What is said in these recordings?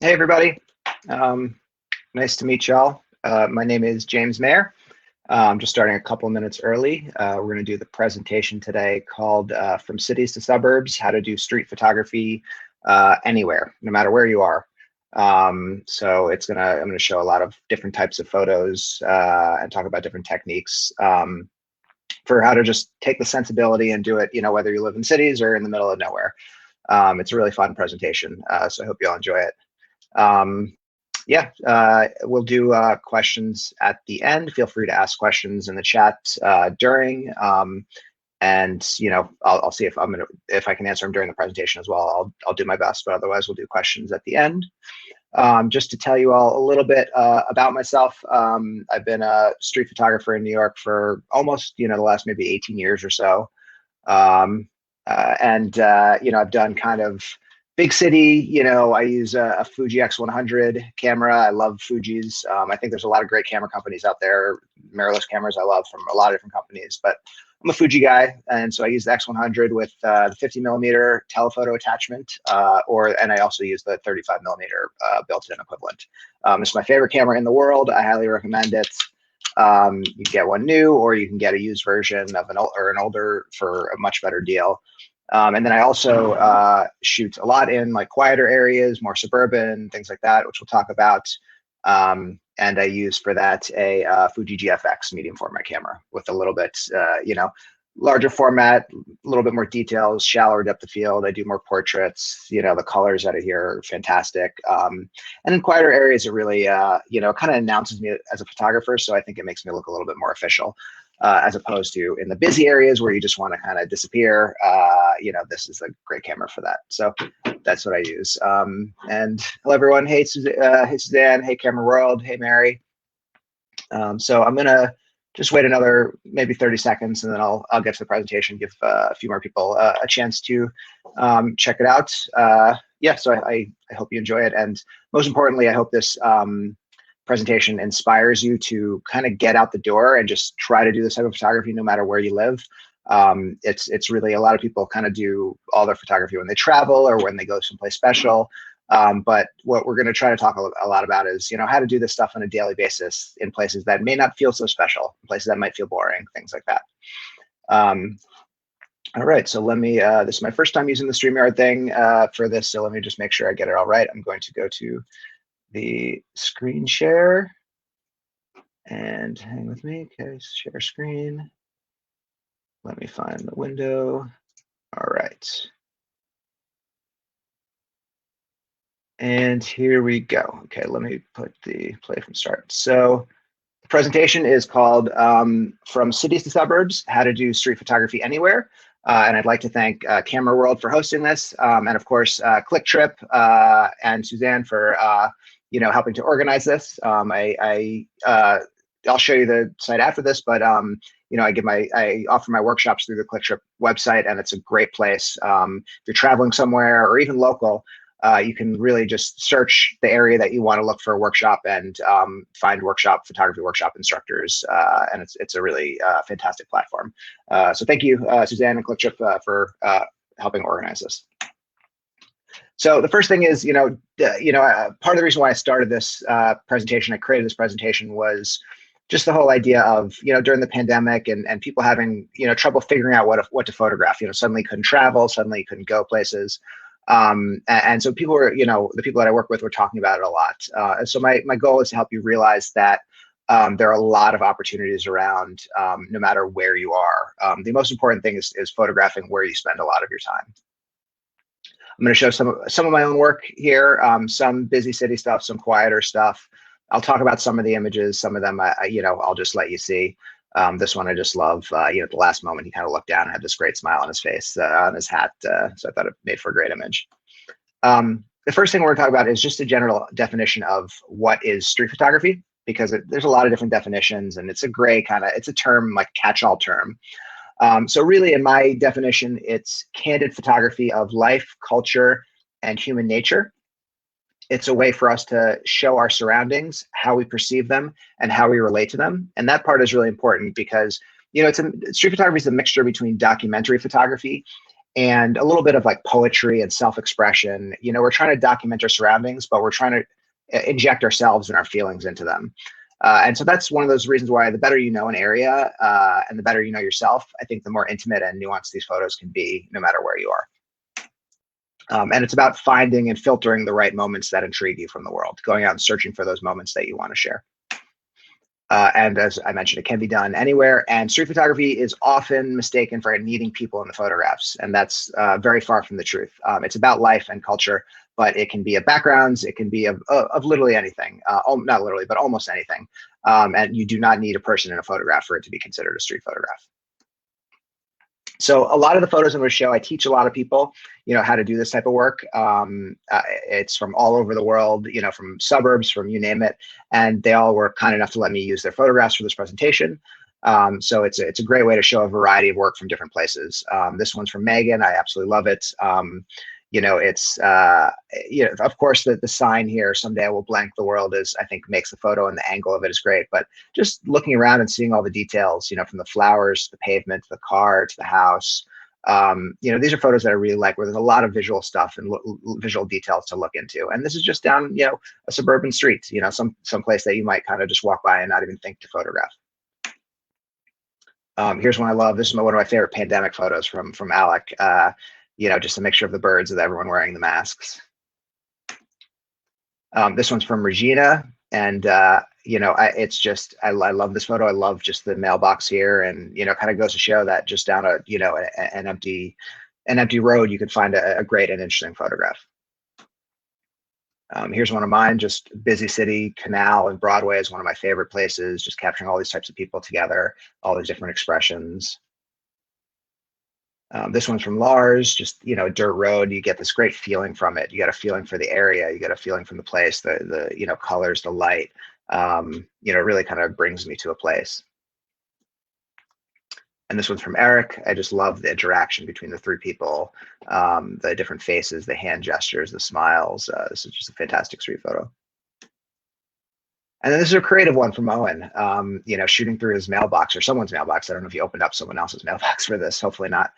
Hey, everybody. Um, Nice to meet y'all. My name is James Maher. I'm just starting a couple of minutes early. We're going to do the presentation today called From Cities to Suburbs, How to Do Street Photography Anywhere, no matter where you are. So I'm gonna show a lot of different types of photos and talk about different techniques for how to just take the sensibility and do it, whether you live in cities or in the middle of nowhere. It's a really fun presentation, so I hope you all enjoy it. Um, yeah, we'll do questions at the end. Feel free to ask questions in the chat during, and I'll see if I can answer them during the presentation as well. I'll do my best, but otherwise we'll do questions at the end. Just to tell you all a little bit about myself, I've been a street photographer in New York for almost the last maybe 18 years or so. I've done kind of big city. I use a Fuji X100 camera. I love Fujis. I think there's a lot of great camera companies out there. Mirrorless cameras I love from a lot of different companies, but I'm a Fuji guy, and so I use the X100 with the 50mm telephoto attachment, and I also use the 35mm built-in equivalent. It's my favorite camera in the world. I highly recommend it. You can get one new, or you can get a used version of an older for a much better deal. And then I also shoot a lot in like quieter areas, more suburban, things like that, which we'll talk about. And I use for that a Fuji GFX medium format camera with a little bit, larger format, a little bit more details, shallower depth of field. I do more portraits. The colors out of here are fantastic. And in quieter areas, it really, kind of announces me as a photographer. So I think it makes me look a little bit more official. As opposed to in the busy areas where you just want to kind of disappear. This is a great camera for that. So that's what I use. And hello, everyone. Hey, Suzanne. Hey, CameraWorld. Hey, Mary. So I'm going to just wait another maybe 30 seconds, and then I'll get to the presentation, give a few more people a chance to check it out. So I hope you enjoy it. And most importantly, I hope this presentation inspires you to kind of get out the door and just try to do this type of photography no matter where you live. It's really, a lot of people kind of do all their photography when they travel or when they go someplace special. But what we're going to try to talk a lot about is, how to do this stuff on a daily basis in places that may not feel so special, places that might feel boring, things like that. All right, so let me, this is my first time using the StreamYard thing for this, so let me just make sure I get it all right. I'm going to go to the screen share and hang with me. Okay, share screen. Let me find the window. All right. And here we go. Okay, let me put the play from start. So the presentation is called From Cities to Suburbs, How to Do Street Photography Anywhere. And I'd like to thank CameraWorld for hosting this, and of course, Clik-Trip and Suzanne for helping to organize this. I'll show you the site after this, but I offer my workshops through the Clik-Trip website, and it's a great place. If you're traveling somewhere or even local, you can really just search the area that you want to look for a workshop and find photography workshop instructors, and it's a really fantastic platform. So thank you, Suzanne and Clik-Trip, for helping organize this. So the first thing is, part of the reason why I started this presentation, I created this presentation, was just the whole idea of, during the pandemic and people having, trouble figuring out what to photograph. Suddenly couldn't travel, suddenly couldn't go places. And so people were, the people that I work with were talking about it a lot. And so my goal is to help you realize that there are a lot of opportunities around, no matter where you are. The most important thing is photographing where you spend a lot of your time. I'm going to show some of my own work here, some busy city stuff, some quieter stuff. I'll talk about some of the images. Some of them, I'll just let you see. This one I just love. At the last moment, he kind of looked down and had this great smile on his face, on his hat. So I thought it made for a great image. The first thing we're going to talk about is just a general definition of what is street photography, because there's a lot of different definitions, and it's a gray it's a term, like catch-all term. So really, in my definition, it's candid photography of life, culture, and human nature. It's a way for us to show our surroundings, how we perceive them, and how we relate to them. And that part is really important because, street photography is a mixture between documentary photography and a little bit of like poetry and self-expression. We're trying to document our surroundings, but we're trying to inject ourselves and our feelings into them. And so that's one of those reasons why the better you know an area and the better you know yourself, I think the more intimate and nuanced these photos can be, no matter where you are. And it's about finding and filtering the right moments that intrigue you from the world, going out and searching for those moments that you want to share. And as I mentioned, it can be done anywhere. And street photography is often mistaken for needing people in the photographs. And that's very far from the truth. It's about life and culture, but it can be of backgrounds. It can be of literally anything, not literally, but almost anything. And you do not need a person in a photograph for it to be considered a street photograph. So a lot of the photos I'm going to show, I teach a lot of people, how to do this type of work. It's from all over the world, from suburbs, from you name it. And they all were kind enough to let me use their photographs for this presentation. So it's a great way to show a variety of work from different places. This one's from Megan. I absolutely love it. It's, of course, the sign here, someday I will blank the world, is, I think, makes the photo, and the angle of it is great. But just looking around and seeing all the details, from the flowers, the pavement, the car, to the house, these are photos that I really like, where there's a lot of visual stuff and visual details to look into. And this is just down, a suburban street, some place that you might kind of just walk by and not even think to photograph. Here's one I love. This is one of my favorite pandemic photos from Alec. Just a mixture of the birds with everyone wearing the masks. This one's from Regina, and it's just, I love this photo. I love just the mailbox here, and kind of goes to show that just down an empty road, you could find a great and interesting photograph. Here's one of mine, just busy city, canal, and Broadway is one of my favorite places, just capturing all these types of people together, all these different expressions. This one's from Lars, just, dirt road. You get this great feeling from it. You get a feeling for the area. You get a feeling from the place, the colors, the light, really kind of brings me to a place. And this one's from Eric. I just love the interaction between the three people, the different faces, the hand gestures, the smiles. This is just a fantastic street photo. And then this is a creative one from Owen, shooting through his mailbox, or someone's mailbox. I don't know if he opened up someone else's mailbox for this, hopefully not.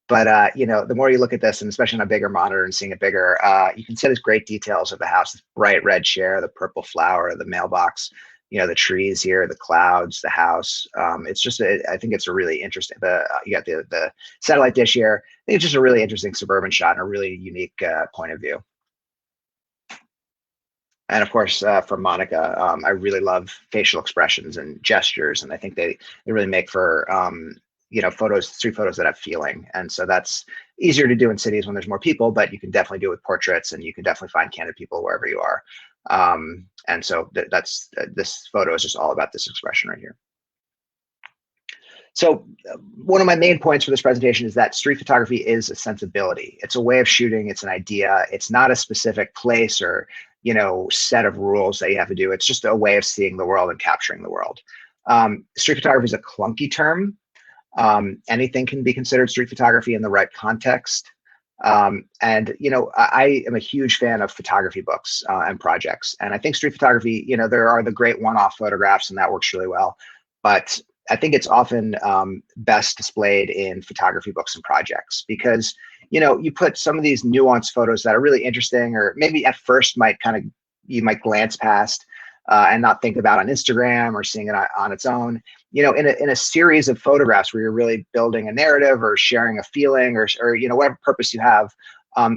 But, the more you look at this, and especially on a bigger monitor and seeing it bigger, you can see these great details of the house, the bright red chair, the purple flower, the mailbox, the trees here, the clouds, the house. It's just, I think it's a really interesting, you got the satellite dish here. I think it's just a really interesting suburban shot and a really unique point of view. And of course, from Monica, I really love facial expressions and gestures, and I think they really make for street photos that have feeling. And so that's easier to do in cities when there's more people, but you can definitely do it with portraits, and you can definitely find candid people wherever you are. And so this photo is just all about this expression right here. So one of my main points for this presentation is that street photography is a sensibility. It's a way of shooting. It's an idea. It's not a specific place or set of rules that you have to do. It's just a way of seeing the world and capturing the world. Street photography is a clunky term. Anything can be considered street photography in the right context. I am a huge fan of photography books and projects. And I think street photography, there are the great one-off photographs, and that works really well. But I think it's often best displayed in photography books and projects, because you put some of these nuanced photos that are really interesting, or maybe at first you might glance past and not think about on Instagram or seeing it on its own. In a series of photographs where you're really building a narrative or sharing a feeling or whatever purpose you have,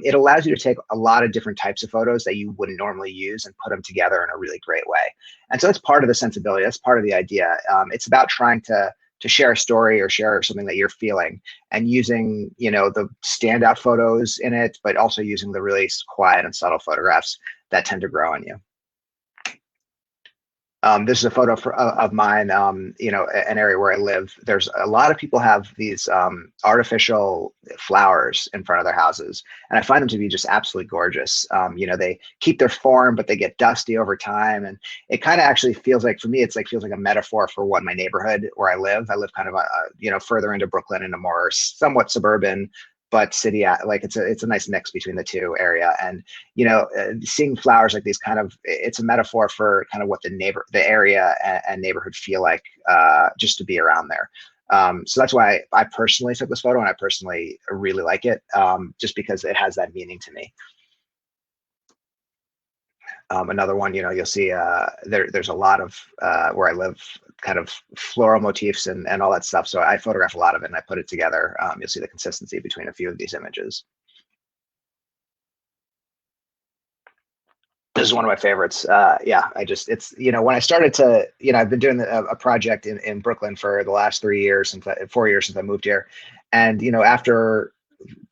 it allows you to take a lot of different types of photos that you wouldn't normally use and put them together in a really great way. And so that's part of the sensibility. That's part of the idea. It's about trying to share a story or share something that you're feeling, and using, the standout photos in it, but also using the really quiet and subtle photographs that tend to grow on you. This is a photo of mine, an area where I live. There's a lot of people have these artificial flowers in front of their houses, and I find them to be just absolutely gorgeous. They keep their form, but they get dusty over time, and it kind of actually feels like, for me, feels like a metaphor for what my neighborhood where I live. I live kind of further into Brooklyn, in a more somewhat suburban but city, it's a nice mix between the two area. And seeing flowers like these, it's a metaphor for kind of what the area and neighborhood feel like, just to be around there. So that's why I personally took this photo, and I personally really like it, just because it has that meaning to me. Another one, you'll see there's a lot of where I live, kind of floral motifs and all that stuff. So I photograph a lot of it and I put it together. You'll see the consistency between a few of these images. This is one of my favorites. Yeah, it's, when I started to, I've been doing a project in Brooklyn for the last 3 years, 4 years since I moved here. And, after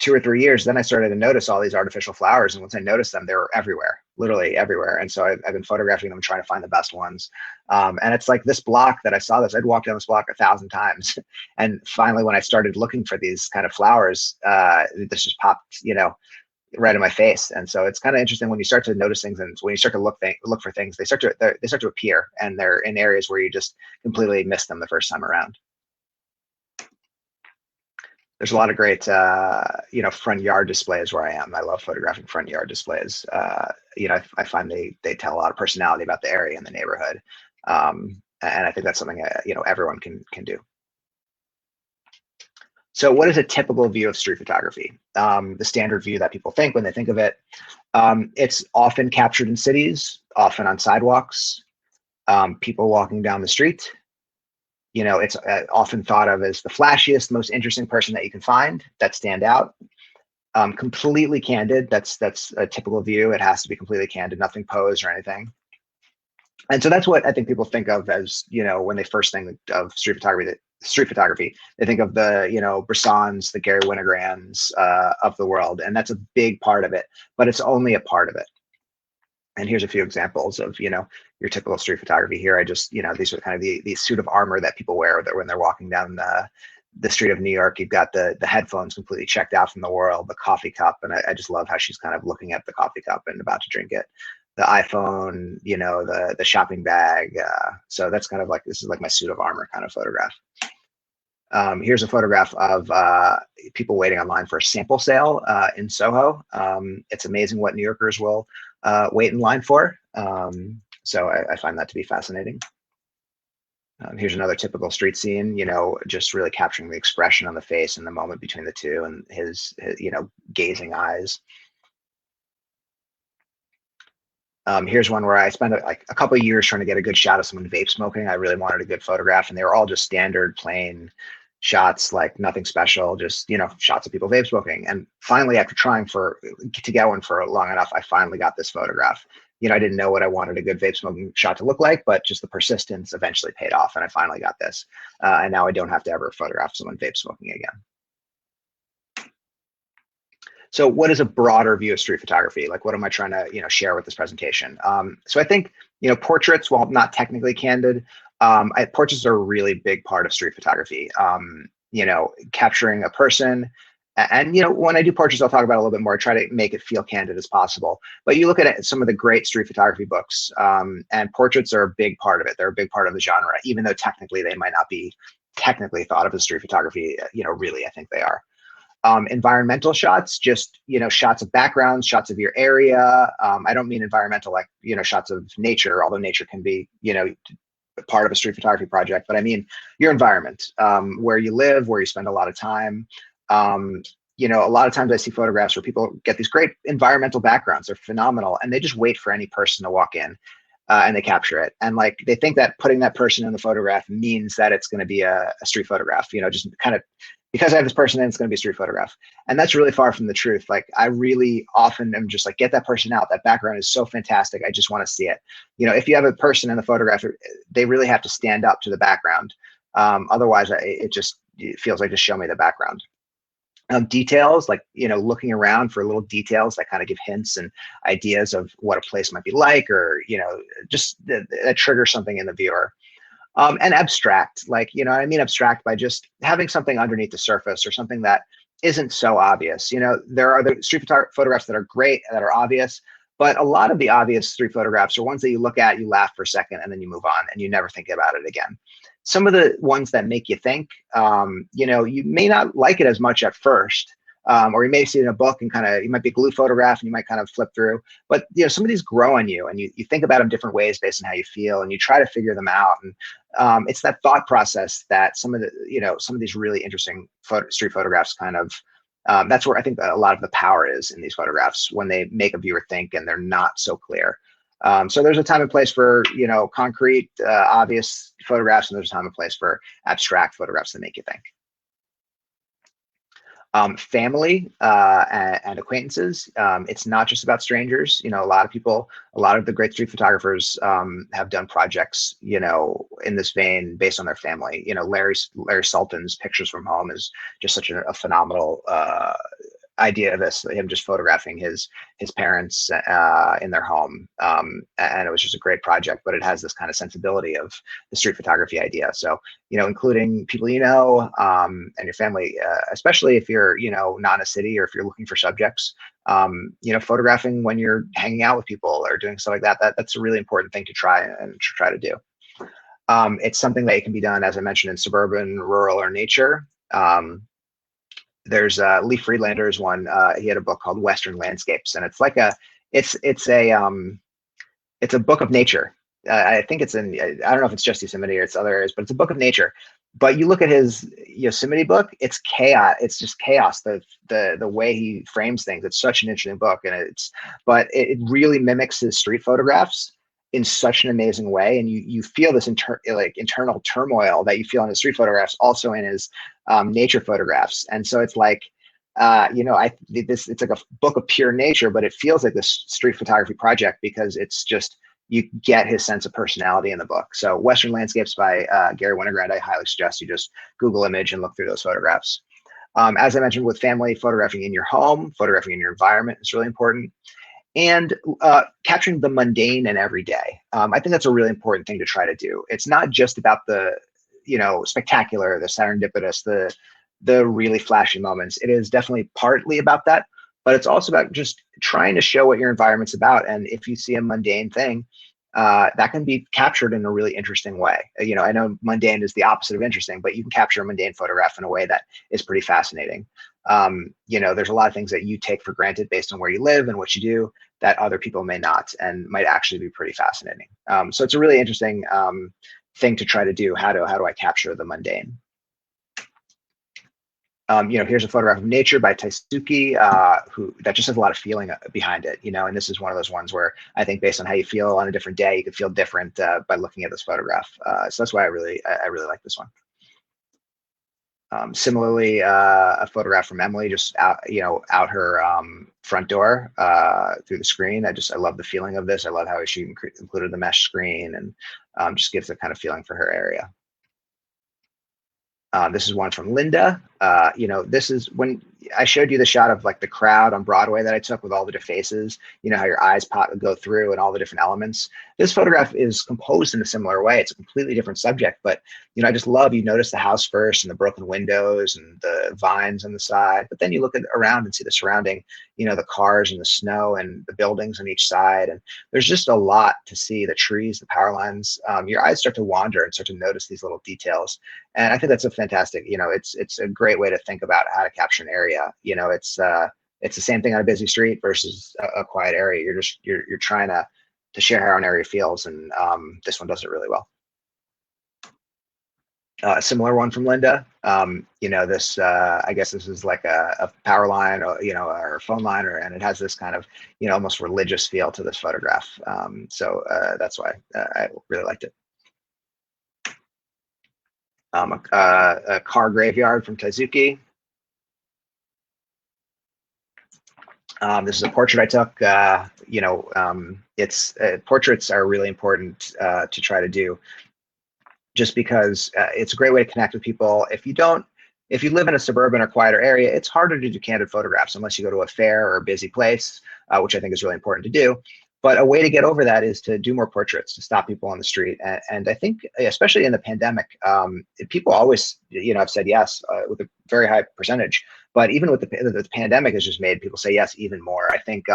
2 or 3 years, then I started to notice all these artificial flowers. And once I noticed them, they were everywhere, literally everywhere. And so I've been photographing them, trying to find the best ones. And it's like this block that I saw this, I'd walk down this block 1,000 times. And finally, when I started looking for these kind of flowers, this just popped, right in my face. And so it's kind of interesting when you start to notice things, and when you start to look for things, they start to appear, and they're in areas where you just completely missed them the first time around. There's a lot of great, front yard displays where I am. I love photographing front yard displays. I find they tell a lot of personality about the area and the neighborhood. And I think that's something, everyone can do. So what is a typical view of street photography? The standard view that people think when they think of it, it's often captured in cities, often on sidewalks, people walking down the street. It's often thought of as the flashiest, most interesting person that you can find that stand out. Completely candid, that's a typical view. It has to be completely candid, nothing posed or anything. And so that's what I think people think of as, when they first think of street photography, they think of the, Bressons, the Gary Winograns of the world. And that's a big part of it, but it's only a part of it. And here's a few examples of, your typical street photography here. These are kind of the suit of armor that people wear when they're walking down the street of New York. You've got the headphones completely checked out from the world, the coffee cup. And I just love how she's kind of looking at the coffee cup and about to drink it. The iPhone, the shopping bag. So that's kind of like, this is like my suit of armor kind of photograph. Here's a photograph of people waiting online for a sample sale in Soho. It's amazing what New Yorkers will wait in line for. So I find that to be fascinating. Here's another typical street scene, just really capturing the expression on the face and the moment between the two, and his gazing eyes. Here's one where I spent a couple of years trying to get a good shot of someone vape smoking. I really wanted a good photograph, and they were all just standard, plain shots, like nothing special, just, shots of people vape smoking. And finally, after trying to get one for long enough, I finally got this photograph. I didn't know what I wanted a good vape smoking shot to look like, but just the persistence eventually paid off, and I finally got this. And now I don't have to ever photograph someone vape smoking again. So what is a broader view of street photography? Like, what am I trying to, share with this presentation? So I think, portraits, while not technically candid, portraits are a really big part of street photography. Capturing a person. And, when I do portraits, I'll talk about it a little bit more. I try to make it feel candid as possible. But you look at it, some of the great street photography books, and portraits are a big part of it. They're a big part of the genre, even though technically they might not be technically thought of as street photography. Really, I think they are. Environmental shots, just, shots of backgrounds, shots of your area. I don't mean environmental like, shots of nature, although nature can be, part of a street photography project, but I mean your environment, where you live, where you spend a lot of time. A lot of times I see photographs where people get these great environmental backgrounds. They're phenomenal, and they just wait for any person to walk in, and they capture it. And like, they think that putting that person in the photograph means that it's going to be a street photograph, just kind of, because I have this person in, it's going to be a street photograph. And that's really far from the truth. Like, I really often am just like, get that person out. That background is so fantastic. I just want to see it. If you have a person in the photograph, they really have to stand up to the background. Otherwise, it feels like, just show me the background. Details, like, looking around for little details that kind of give hints and ideas of what a place might be like, or, just that trigger something in the viewer. And abstract, like, I mean abstract by just having something underneath the surface, or something that isn't so obvious. There are the street photographs that are great, that are obvious, but a lot of the obvious street photographs are ones that you look at, you laugh for a second, and then you move on, and you never think about it again. Some of the ones that make you think, you may not like it as much at first, or you may see it in a book and kind of, you might be a glue photograph and you might kind of flip through, but some of these grow on you, and you think about them different ways based on how you feel, and you try to figure them out. And it's that thought process that some of these really interesting street photographs kind of, that's where I think that a lot of the power is in these photographs, when they make a viewer think and they're not so clear. So there's a time and place for, concrete, obvious photographs, and there's a time and place for abstract photographs that make you think. Family and acquaintances. It's not just about strangers. A lot of the great street photographers have done projects, in this vein based on their family. Larry Sultan's Pictures from Home is just such a phenomenal idea of this, him just photographing his parents in their home, and it was just a great project, but it has this kind of sensibility of the street photography idea. So including people and your family, especially if you're not in a city, or if you're looking for subjects, photographing when you're hanging out with people or doing stuff like that's a really important thing to try to do. It's something that can be done, as I mentioned, in suburban, rural, or nature. There's Lee Friedlander's one. He had a book called Western Landscapes, and it's like it's a book of nature. I think it's in, I don't know if it's just Yosemite or it's other areas, but it's a book of nature. But you look at his Yosemite book, it's chaos. It's just chaos. The way he frames things. It's such an interesting book, and but it really mimics his street photographs in such an amazing way, and you feel this internal turmoil that you feel in his street photographs, also in his nature photographs. And so it's like, it's like a book of pure nature, but it feels like this street photography project because it's just, you get his sense of personality in the book. So Western Landscapes by Gary Winogrand, I highly suggest you just Google image and look through those photographs. As I mentioned, with family, photographing in your home, photographing in your environment is really important. And capturing the mundane and everyday. I think that's a really important thing to try to do. It's not just about the, spectacular, the serendipitous, the really flashy moments. It is definitely partly about that, but it's also about just trying to show what your environment's about. And if you see a mundane thing, that can be captured in a really interesting way. I know mundane is the opposite of interesting, but you can capture a mundane photograph in a way that is pretty fascinating. There's a lot of things that you take for granted based on where you live and what you do that other people may not, and might actually be pretty fascinating. So it's a really interesting thing to try to do. How do I capture the mundane? Here's a photograph of nature by Taisuke, that just has a lot of feeling behind it, and this is one of those ones where I think based on how you feel on a different day, you could feel different by looking at this photograph. So that's why I really like this one. Similarly, a photograph from Emily, just out her front door through the screen. I love the feeling of this. I love how she included the mesh screen, and just gives the kind of feeling for her area. This is one from Linda. This is when I showed you the shot of like the crowd on Broadway that I took with all the different faces, how your eyes go through and all the different elements. This photograph is composed in a similar way. It's a completely different subject, but, I just love, you notice the house first and the broken windows and the vines on the side, but then you look around and see the surrounding, the cars and the snow and the buildings on each side. And there's just a lot to see, the trees, the power lines. Your eyes start to wander and start to notice these little details. And I think that's a fantastic, it's a great way to think about how to capture an area. It's the same thing on a busy street versus a quiet area. You're trying to share how an area feels, and this one does it really well. A similar one from Linda. This I guess this is like a power line, or or a phone line, and it has this kind of almost religious feel to this photograph. So that's why I really liked it. A car graveyard from Taisuke. This is a portrait I took. Portraits are really important to try to do, just because it's a great way to connect with people. If you live in a suburban or quieter area, it's harder to do candid photographs unless you go to a fair or a busy place, which I think is really important to do. But a way to get over that is to do more portraits, to stop people on the street. And I think, especially in the pandemic, people always, have said yes with a very high percentage. But even with the pandemic has just made people say yes even more. I think,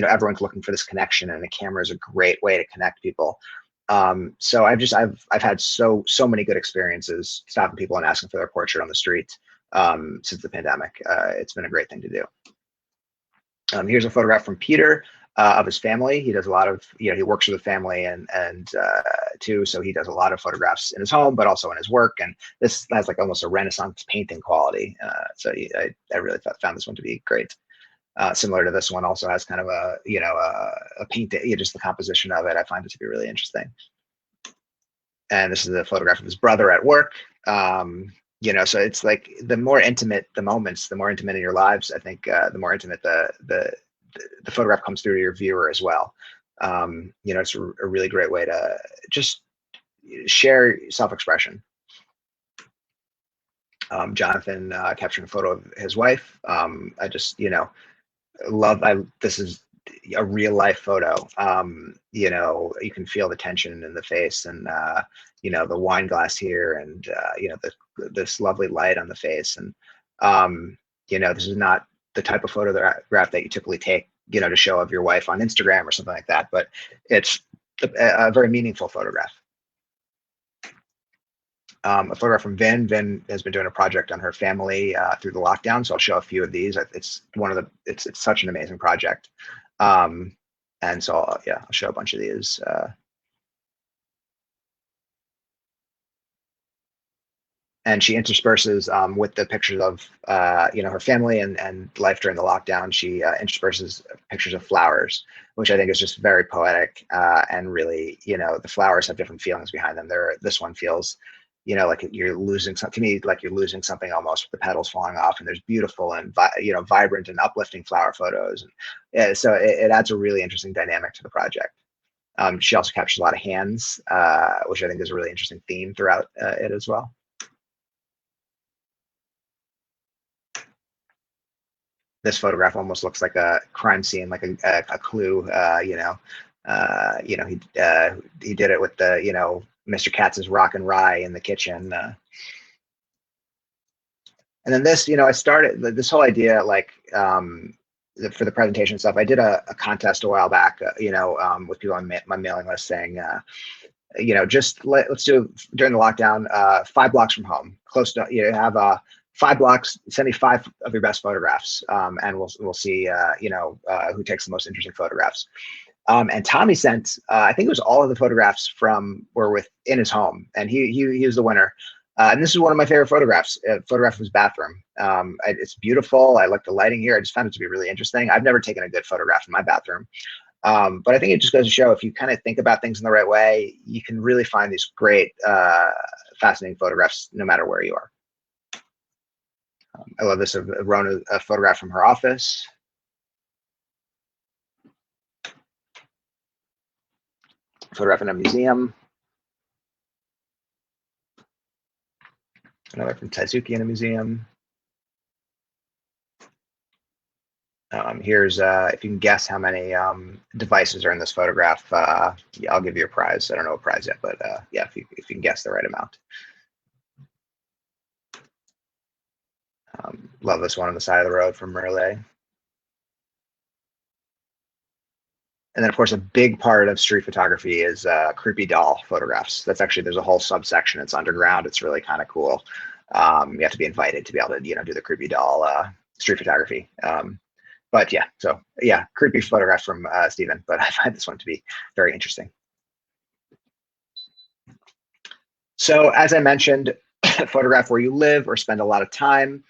everyone's looking for this connection, and the camera is a great way to connect people. So I've had so many good experiences stopping people and asking for their portrait on the street. since the pandemic. It's been a great thing to do. Here's a photograph from Peter of his family. He does a lot of, he works with a family and too, so he does a lot of photographs in his home, but also in his work. And this has like almost a Renaissance painting quality. So I really found this one to be great. Similar to this one, also has kind of a, a painting, just the composition of it. I find it to be really interesting. And this is a photograph of his brother at work. So it's like the more intimate the moments, the more intimate in your lives, I think the more intimate the photograph comes through to your viewer as well. It's a really great way to just share self-expression. Jonathan capturing a photo of his wife. I just, this is a real life photo. You can feel the tension in the face and, the wine glass here and, this lovely light on the face. And, this is not the type of photograph that you typically take, to show of your wife on Instagram or something like that, but it's a very meaningful photograph. A photograph from Vin. Vin has been doing a project on her family through the lockdown, so I'll show a few of these. It's such an amazing project, and so I'll show a bunch of these. And she intersperses with the pictures of her family and life during the lockdown. She intersperses pictures of flowers, which I think is just very poetic and really, the flowers have different feelings behind them. This one feels, like you're losing something. To me, like you're losing something almost with the petals falling off. And there's beautiful and vibrant and uplifting flower photos. And so it adds a really interesting dynamic to the project. She also captures a lot of hands, which I think is a really interesting theme throughout it as well. This photograph almost looks like a crime scene, like a clue. He did it with the Mr. Katz's rock and rye in the kitchen. And then this, I started this whole idea like for the presentation stuff. I did a contest a while back, with people on my mailing list saying, let's do during the lockdown, 5 blocks from home, close to have 5 blocks, send me 5 of your best photographs, and we'll see who takes the most interesting photographs. And Tommy sent I think it was all of the photographs were within his home, and he was the winner. And this is one of my favorite photographs. A photograph of his bathroom. It's beautiful. I like the lighting here. I just found it to be really interesting. I've never taken a good photograph in my bathroom. But I think it just goes to show if you kind of think about things in the right way, you can really find these great, fascinating photographs no matter where you are. I love this of Rona, a photograph from her office. Photograph in a museum. Another from Taizuki in a museum. Here's, if you can guess how many devices are in this photograph, I'll give you a prize. I don't know a prize yet, but yeah, if you can guess the right amount. Love this one on the side of the road from Merle. And then, of course, a big part of street photography is creepy doll photographs. There's a whole subsection. It's underground. It's really kind of cool. You have to be invited to be able to, do the creepy doll street photography. But yeah, so yeah, creepy photograph from Stephen, but I find this one to be very interesting. So as I mentioned, photograph where you live or spend a lot of time,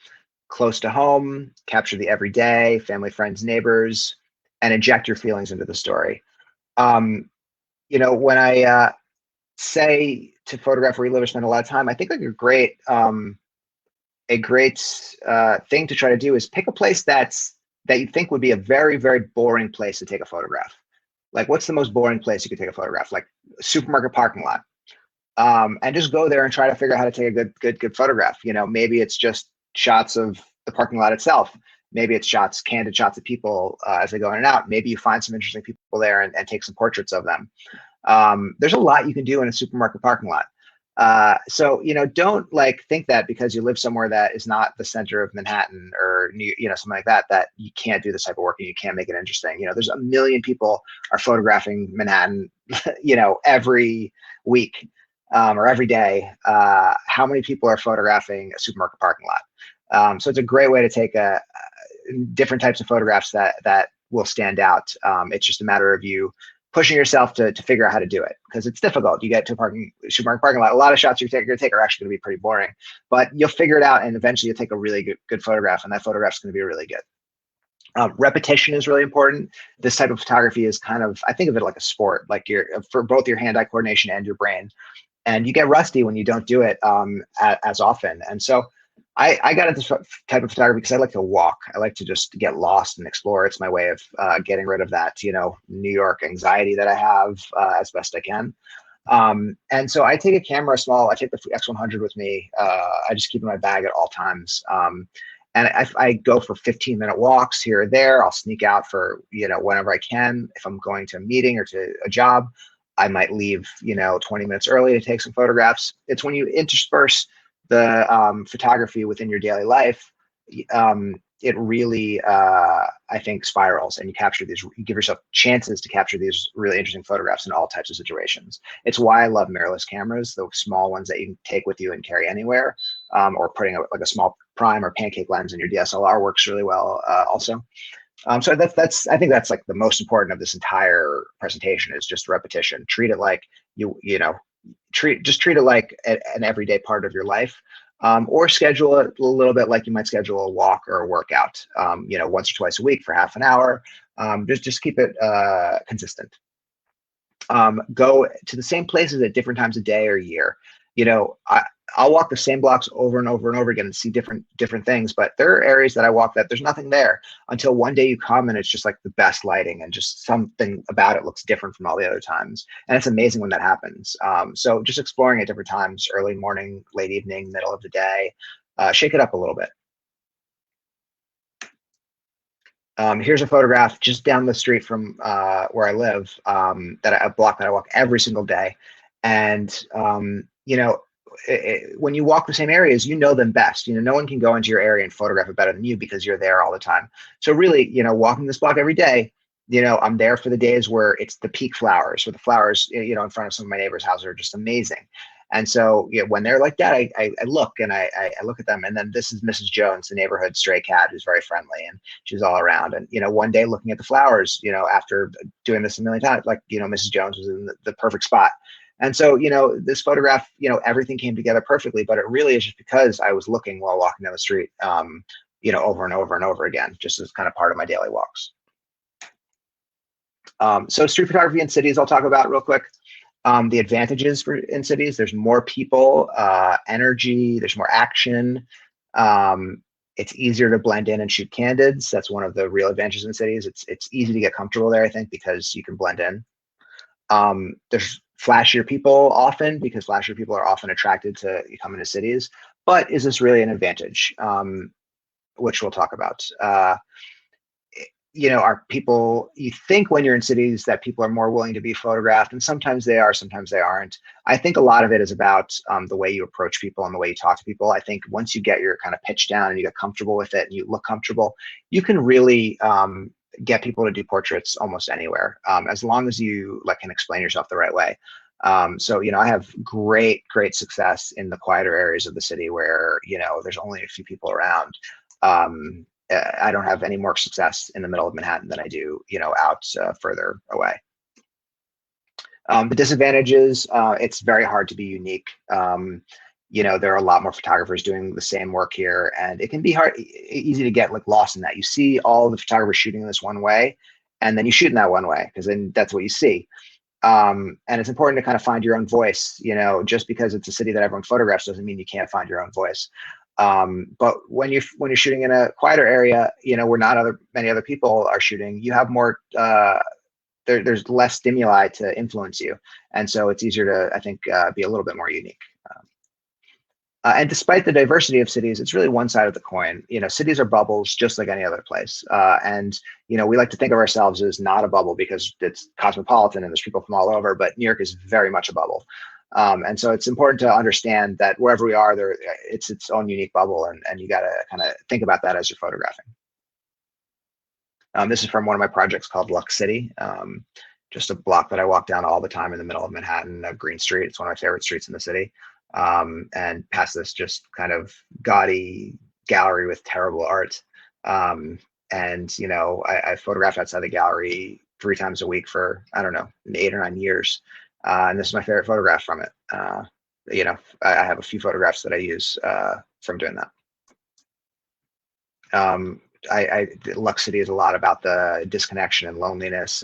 close to home, capture the everyday, family, friends, neighbors, and inject your feelings into the story. When I say to photograph where you live or spend a lot of time, I think like a great thing to try to do is pick a place that you think would be a very, very boring place to take a photograph. Like, what's the most boring place you could take a photograph? Like a supermarket parking lot. And just go there and try to figure out how to take a good photograph. Maybe it's just shots of the parking lot itself. Maybe it's candid shots of people as they go in and out. Maybe you find some interesting people there and take some portraits of them. There's a lot you can do in a supermarket parking lot. So, don't think that because you live somewhere that is not the center of Manhattan or, something like that, that you can't do this type of work and you can't make it interesting. There's a million people are photographing Manhattan, every week or every day. How many people are photographing a supermarket parking lot? So it's a great way to take different types of photographs that will stand out. It's just a matter of you pushing yourself to figure out how to do it, because it's difficult. You get to a parking lot. A lot of shots you're going to take are actually going to be pretty boring, but you'll figure it out, and eventually you'll take a really good photograph, and that photograph's going to be really good. Repetition is really important. This type of photography is kind of, I think of it like a sport, like for both your hand-eye coordination and your brain. And you get rusty when you don't do it as often. And so I got into this type of photography because I like to walk. I like to just get lost and explore. It's my way of getting rid of that, New York anxiety that I have as best I can. And so I take a camera small. I take the X100 with me. I just keep it in my bag at all times. And I go for 15-minute walks here or there. I'll sneak out for, whenever I can. If I'm going to a meeting or to a job, I might leave, 20 minutes early to take some photographs. It's when you intersperse the photography within your daily life, it really, I think, spirals, and you give yourself chances to capture these really interesting photographs in all types of situations. It's why I love mirrorless cameras, the small ones that you can take with you and carry anywhere, or putting like a small prime or pancake lens in your DSLR works really well also. So I think that's like the most important of this entire presentation, is just repetition. Treat it like treat it like an everyday part of your life, or schedule it a little bit like you might schedule a walk or a workout, once or twice a week for half an hour. Just keep it consistent. Go to the same places at different times of day or year. I'll walk the same blocks over and over and over again and see different things, but there are areas that I walk that there's nothing there, until one day you come and it's just like the best lighting, and just something about it looks different from all the other times. And it's amazing when that happens. So just exploring at different times, early morning, late evening, middle of the day, shake it up a little bit. Here's a photograph just down the street from where I live, a block that I walk every single day. And, when you walk the same areas, you know them best. No one can go into your area and photograph it better than you, because you're there all the time. So really, walking this block every day, I'm there for the days where it's the peak flowers, or the flowers, in front of some of my neighbors' houses are just amazing. And so when they're like that, I look and I look at them. And then this is Mrs. Jones, the neighborhood stray cat, who's very friendly, and she's all around. And, one day looking at the flowers, after doing this a million times, like, Mrs. Jones was in the perfect spot. And so, this photograph, everything came together perfectly, but it really is just because I was looking while walking down the street, over and over and over again, just as kind of part of my daily walks. So street photography in cities, I'll talk about real quick. The advantages in cities: there's more people, energy, there's more action. It's easier to blend in and shoot candids. That's one of the real advantages in cities. It's easy to get comfortable there, I think, because you can blend in. There's flashier people often, because flashier people are often attracted to coming to cities. But is this really an advantage? Which we'll talk about. Are people, you think when you're in cities that people are more willing to be photographed, and sometimes they are, sometimes they aren't. I think a lot of it is about the way you approach people and the way you talk to people. I think once you get your kind of pitch down and you get comfortable with it and you look comfortable, you can really get people to do portraits almost anywhere, as long as you can explain yourself the right way. So, I have great success in the quieter areas of the city where, there's only a few people around. I don't have any more success in the middle of Manhattan than I do, out further away. The disadvantages: it's very hard to be unique. There are a lot more photographers doing the same work here, and it can be easy to get lost in that. You see all the photographers shooting in this one way, and then you shoot in that one way, because then that's what you see. And it's important to kind of find your own voice. Just because it's a city that everyone photographs doesn't mean you can't find your own voice. But when you're shooting in a quieter area, where not many other people are shooting, you have more, there's less stimuli to influence you. And so it's easier to, I think, be a little bit more unique. And despite the diversity of cities, it's really one side of the coin. Cities are bubbles just like any other place. And we like to think of ourselves as not a bubble because it's cosmopolitan and there's people from all over, but New York is very much a bubble. And so it's important to understand that wherever we are, it's its own unique bubble, and you got to kind of think about that as you're photographing. This is from one of my projects called Lux City, just a block that I walk down all the time in the middle of Manhattan, Green Street. It's one of my favorite streets in the city. And past this just kind of gaudy gallery with terrible art. And I photographed outside the gallery 3 times a week for, I don't know, 8 or 9 years. And this is my favorite photograph from it. I have a few photographs that I use from doing that. Lux City is a lot about the disconnection and loneliness,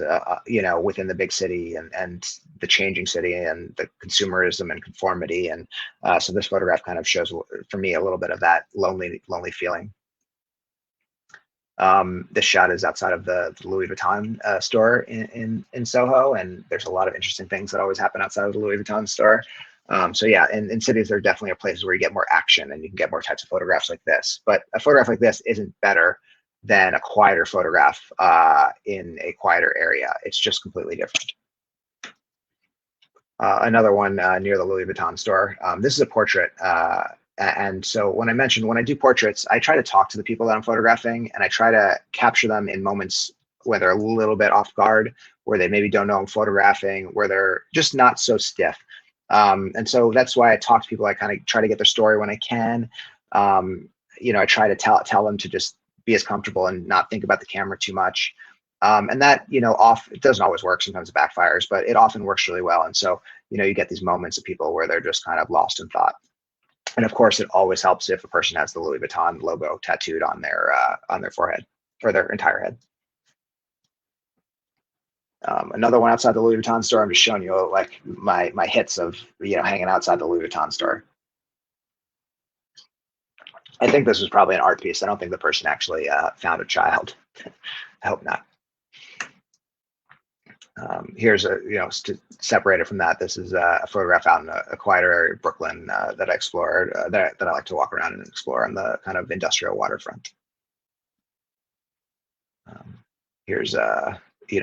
within the big city and the changing city and the consumerism and conformity. And so this photograph kind of shows, for me, a little bit of that lonely feeling. This shot is outside of the Louis Vuitton store in Soho, and there's a lot of interesting things that always happen outside of the Louis Vuitton store. So yeah, in cities, there definitely are places where you get more action and you can get more types of photographs like this. But a photograph like this isn't better than a quieter photograph in a quieter area. It's just completely different. Another one near the Louis Vuitton store. This is a portrait. And so when I do portraits, I try to talk to the people that I'm photographing, and I try to capture them in moments where they're a little bit off guard, where they maybe don't know I'm photographing, where they're just not so stiff. And so that's why I talk to people. I kind of try to get their story when I can. I try to tell them to just be as comfortable and not think about the camera too much. And that, it doesn't always work. Sometimes it backfires, but it often works really well. And so, you get these moments of people where they're just kind of lost in thought. And of course, it always helps if a person has the Louis Vuitton logo tattooed on their forehead or their entire head. Another one outside the Louis Vuitton store. I'm just showing you like my hits of hanging outside the Louis Vuitton store. I think this was probably an art piece. I don't think the person actually found a child. I hope not. Here's separated from that. This is a photograph out in a quieter area of Brooklyn that I explored, that I like to walk around and explore on the kind of industrial waterfront. Here's a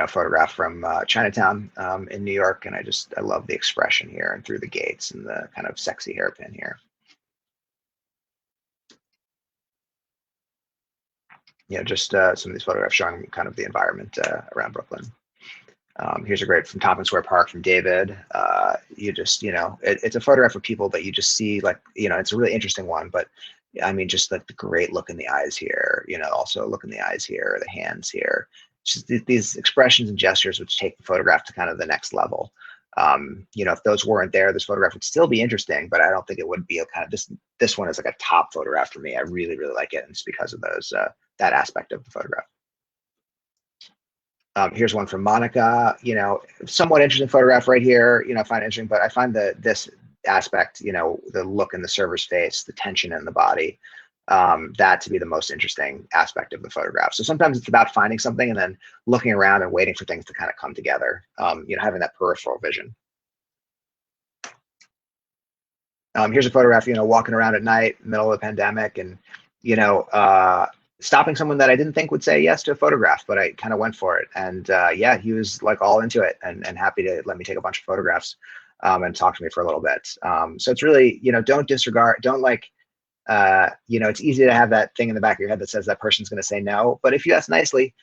photograph from Chinatown in New York, and I love the expression here and through the gates and the kind of sexy hairpin here. Just some of these photographs showing kind of the environment around Brooklyn. Here's a great from Tompkins Square Park from David. It's a photograph of people that you just see, like, it's a really interesting one, but I mean, just like the great look in the eyes here, also look in the eyes here, the hands here, just these expressions and gestures which take the photograph to kind of the next level. If those weren't there, this photograph would still be interesting, but I don't think it would be a kind of this one is like a top photograph for me. I really, really like it. And it's because of those, that aspect of the photograph. Here's one from Monica, somewhat interesting photograph right here, I find it interesting, but I find this aspect, the look in the server's face, the tension in the body, that to be the most interesting aspect of the photograph. So sometimes it's about finding something and then looking around and waiting for things to kind of come together, having that peripheral vision. Here's a photograph, walking around at night, middle of the pandemic, and, stopping someone that I didn't think would say yes to a photograph, but I kind of went for it. And yeah, he was like all into it and happy to let me take a bunch of photographs and talk to me for a little bit. So it's really, don't disregard, don't like, it's easy to have that thing in the back of your head that says that person's going to say no. But if you ask nicely,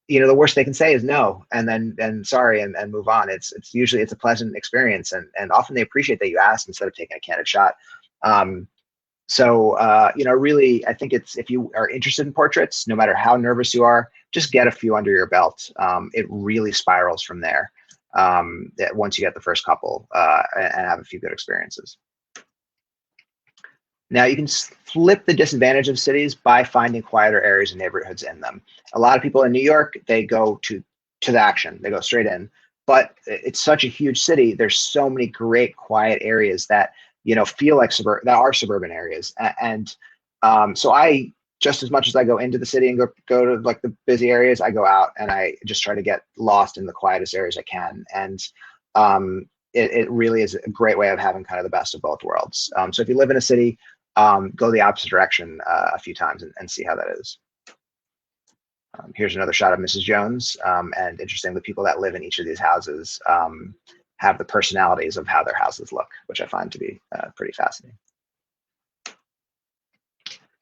the worst they can say is no, and then sorry, and move on. It's usually a pleasant experience, and often they appreciate that you asked instead of taking a candid shot. So, really, I think if you are interested in portraits, no matter how nervous you are, just get a few under your belt. It really spirals from there once you get the first couple and have a few good experiences. Now, you can flip the disadvantage of cities by finding quieter areas and neighborhoods in them. A lot of people in New York, they go to the action. They go straight in. But it's such a huge city. There's so many great quiet areas that feel like suburban areas. And so I, just as much as I go into the city and go to like the busy areas, I go out and I just try to get lost in the quietest areas I can. And it really is a great way of having kind of the best of both worlds. So if you live in a city, go the opposite direction a few times and see how that is. Here's another shot of Mrs. Jones. And interesting, the people that live in each of these houses have the personalities of how their houses look, which I find to be pretty fascinating.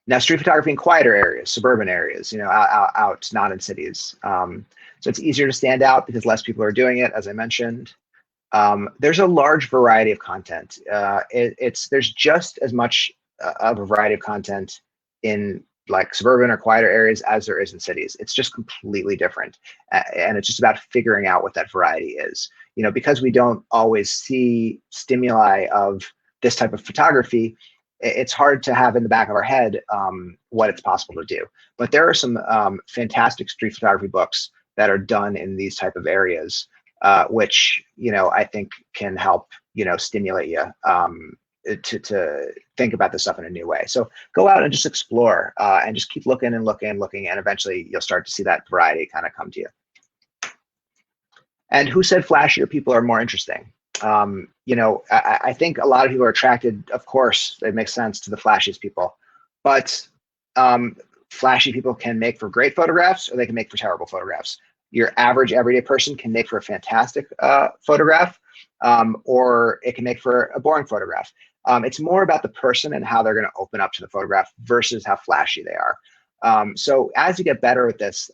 Now, street photography in quieter areas, suburban areas, out not in cities. So it's easier to stand out because less people are doing it, as I mentioned. There's a large variety of content. There's just as much of a variety of content in like suburban or quieter areas as there is in cities. It's just completely different. And it's just about figuring out what that variety is. Because we don't always see stimuli of this type of photography, it's hard to have in the back of our head what it's possible to do. But there are some fantastic street photography books that are done in these type of areas, which, I think can help, stimulate you to think about this stuff in a new way. So go out and just explore and just keep looking and looking and looking, and eventually you'll start to see that variety kind of come to you. And who said flashier people are more interesting? I think a lot of people are attracted, of course, it makes sense, to the flashiest people, but flashy people can make for great photographs, or they can make for terrible photographs. Your average everyday person can make for a fantastic photograph, or it can make for a boring photograph. It's more about the person and how they're going to open up to the photograph versus how flashy they are. So as you get better at this,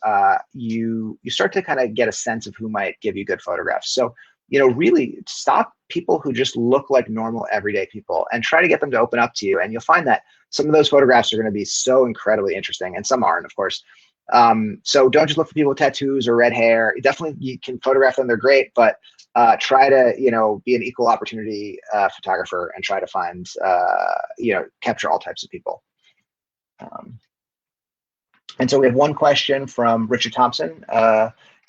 you start to kind of get a sense of who might give you good photographs. So, really stop people who just look like normal everyday people and try to get them to open up to you. And you'll find that some of those photographs are going to be so incredibly interesting, and some aren't, of course. So don't just look for people with tattoos or red hair. Definitely you can photograph them, they're great, but try to, be an equal opportunity photographer and try to find, capture all types of people. And so we have one question from Richard Thompson.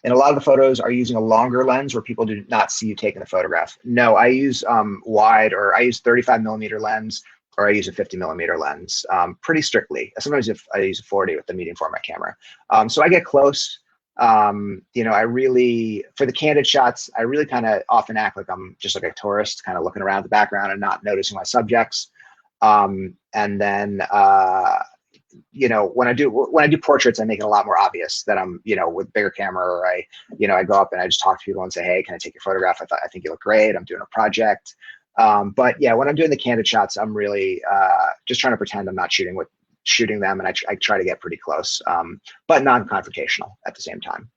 And a lot of the photos are using a longer lens where people do not see you taking the photograph. No, I use wide, or I use 35mm lens, or I use a 50mm lens pretty strictly. Sometimes if I use a 40 with the medium format camera. So I get close. I really, for the candid shots, I really kind of often act like I'm just like a tourist, kind of looking around the background and not noticing my subjects. And then, when I do portraits, I make it a lot more obvious that I'm, with bigger camera, or I go up and I just talk to people and say, hey, can I take your photograph? I think you look great. I'm doing a project. But yeah, when I'm doing the candid shots, I'm really just trying to pretend I'm not shooting them, and I try to get pretty close, but non-confrontational at the same time.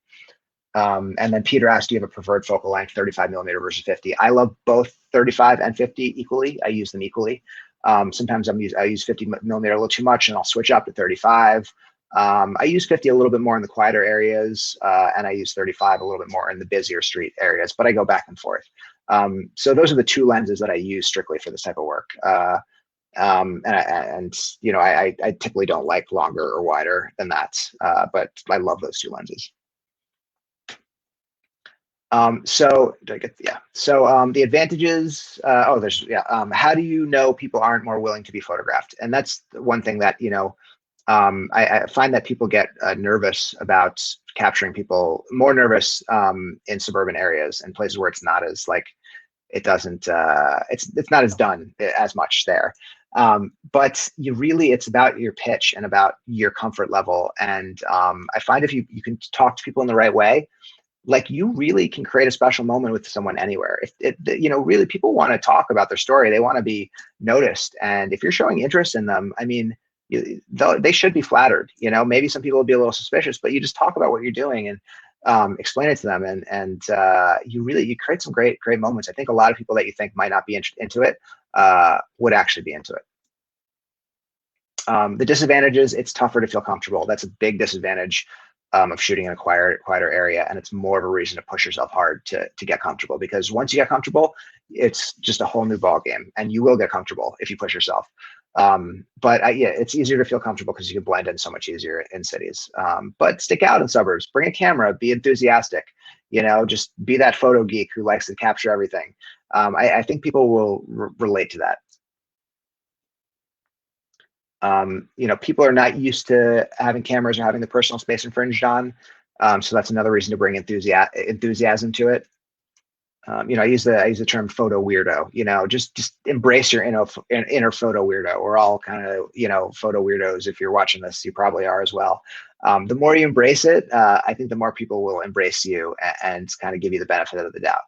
And then Peter asked, do you have a preferred focal length, 35mm versus 50? I love both 35 and 50 equally. I use them equally. Sometimes I use 50mm a little too much, and I'll switch up to 35. I use 50 a little bit more in the quieter areas, and I use 35 a little bit more in the busier street areas, but I go back and forth. So those are the two lenses that I use strictly for this type of work. I typically don't like longer or wider than that, but I love those two lenses. So the advantages, how do you know people aren't more willing to be photographed? And that's one thing that, I find that people get nervous about capturing people, more nervous in suburban areas and places where it's not as it's not as done as much there. But it's about your pitch and about your comfort level. And I find if you can talk to people in the right way, like, you really can create a special moment with someone anywhere. Really people want to talk about their story. They want to be noticed. And if you're showing interest in them, I mean, they should be flattered. Maybe some people will be a little suspicious, but you just talk about what you're doing and explain it to them. And you create some great moments. I think a lot of people that you think might not be into it would actually be into it. The disadvantages, it's tougher to feel comfortable. That's a big disadvantage of shooting in a quieter area, and it's more of a reason to push yourself hard to get comfortable, because once you get comfortable, it's just a whole new ball game, and you will get comfortable if you push yourself. It's easier to feel comfortable because you can blend in so much easier in cities. But stick out in suburbs, bring a camera, be enthusiastic, just be that photo geek who likes to capture everything. I think people will relate to that. People are not used to having cameras or having the personal space infringed on. So that's another reason to bring enthusiasm to it. I use the term photo weirdo, just embrace your inner photo weirdo. We're all kind of, photo weirdos. If you're watching this, you probably are as well. The more you embrace it, I think the more people will embrace you and kind of give you the benefit of the doubt.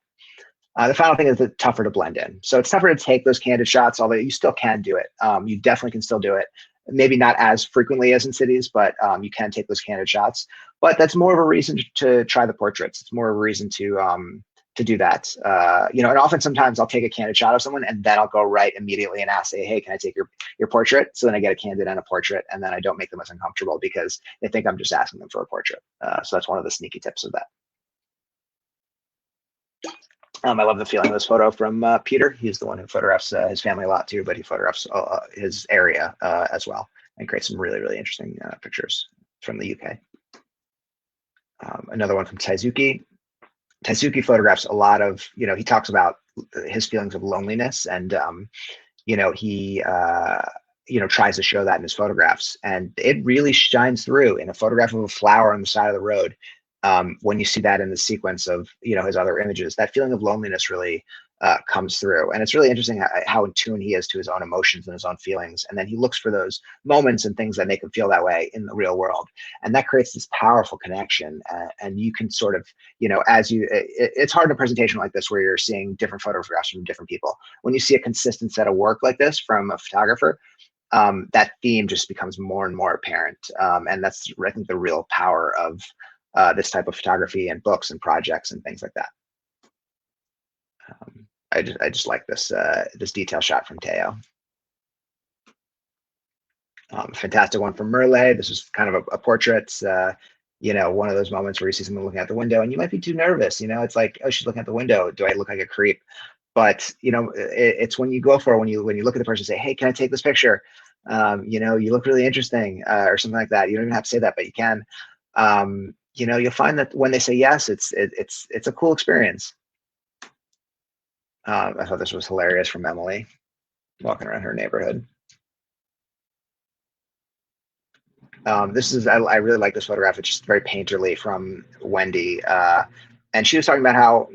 The final thing is it's tougher to blend in. So it's tougher to take those candid shots, although you still can do it. You definitely can still do it. Maybe not as frequently as in cities, but you can take those candid shots. But that's more of a reason to try the portraits. It's more of a reason to to do that. And often sometimes I'll take a candid shot of someone and then I'll go right immediately and ask, say, hey, can I take your portrait? So then I get a candid and a portrait, and then I don't make them as uncomfortable because they think I'm just asking them for a portrait. So that's one of the sneaky tips of that. I love the feeling of this photo from Peter. He's the one who photographs his family a lot too, but he photographs his area as well, and creates some really, really interesting pictures from the UK. Another one from Taizuki. Taizuki photographs a lot of, he talks about his feelings of loneliness, and he tries to show that in his photographs, and it really shines through in a photograph of a flower on the side of the road. When you see that in the sequence of his other images, that feeling of loneliness really comes through, and it's really interesting how in tune he is to his own emotions and his own feelings, and then he looks for those moments and things that make him feel that way in the real world, and that creates this powerful connection. And you can sort of, it's hard in a presentation like this where you're seeing different photographs from different people. When you see a consistent set of work like this from a photographer, that theme just becomes more and more apparent, and that's, I think, the real power of this type of photography and books and projects and things like that. I just like this this detail shot from Teo. Fantastic one from Merle. This is kind of a portrait. One of those moments where you see someone looking out the window and you might be too nervous. It's like, oh, she's looking out the window. Do I look like a creep? But it's when you go for it, when you look at the person and say, hey, can I take this picture? You look really interesting, or something like that. You don't even have to say that, but you can. You'll find that when they say yes, it's a cool experience. I thought this was hilarious from Emily, walking around her neighborhood. This is, I really like this photograph. It's just very painterly from Wendy. And she was talking about how,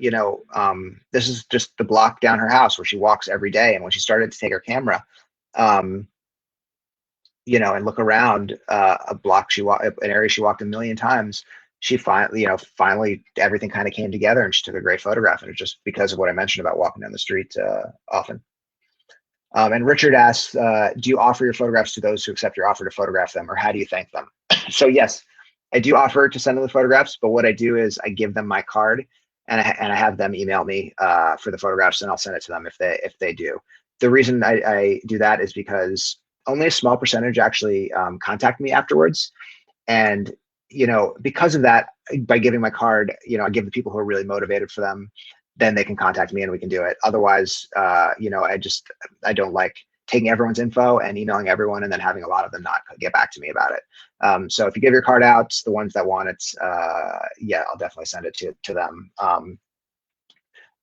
this is just the block down her house where she walks every day. And when she started to take her camera, and look around a block an area she walked a million times, she finally everything kind of came together and she took a great photograph. And it's just because of what I mentioned about walking down the street often. And Richard asks, do you offer your photographs to those who accept your offer to photograph them, or how do you thank them? So yes, I do offer to send them the photographs, but what I do is I give them my card, and I have them email me for the photographs, and I'll send it to them if they do. The reason I do that is because only a small percentage actually contact me afterwards. And because of that, by giving my card, I give the people who are really motivated for them, then they can contact me and we can do it. Otherwise, I don't like taking everyone's info and emailing everyone and then having a lot of them not get back to me about it. So if you give your card out, the ones that want it, yeah, I'll definitely send it to them.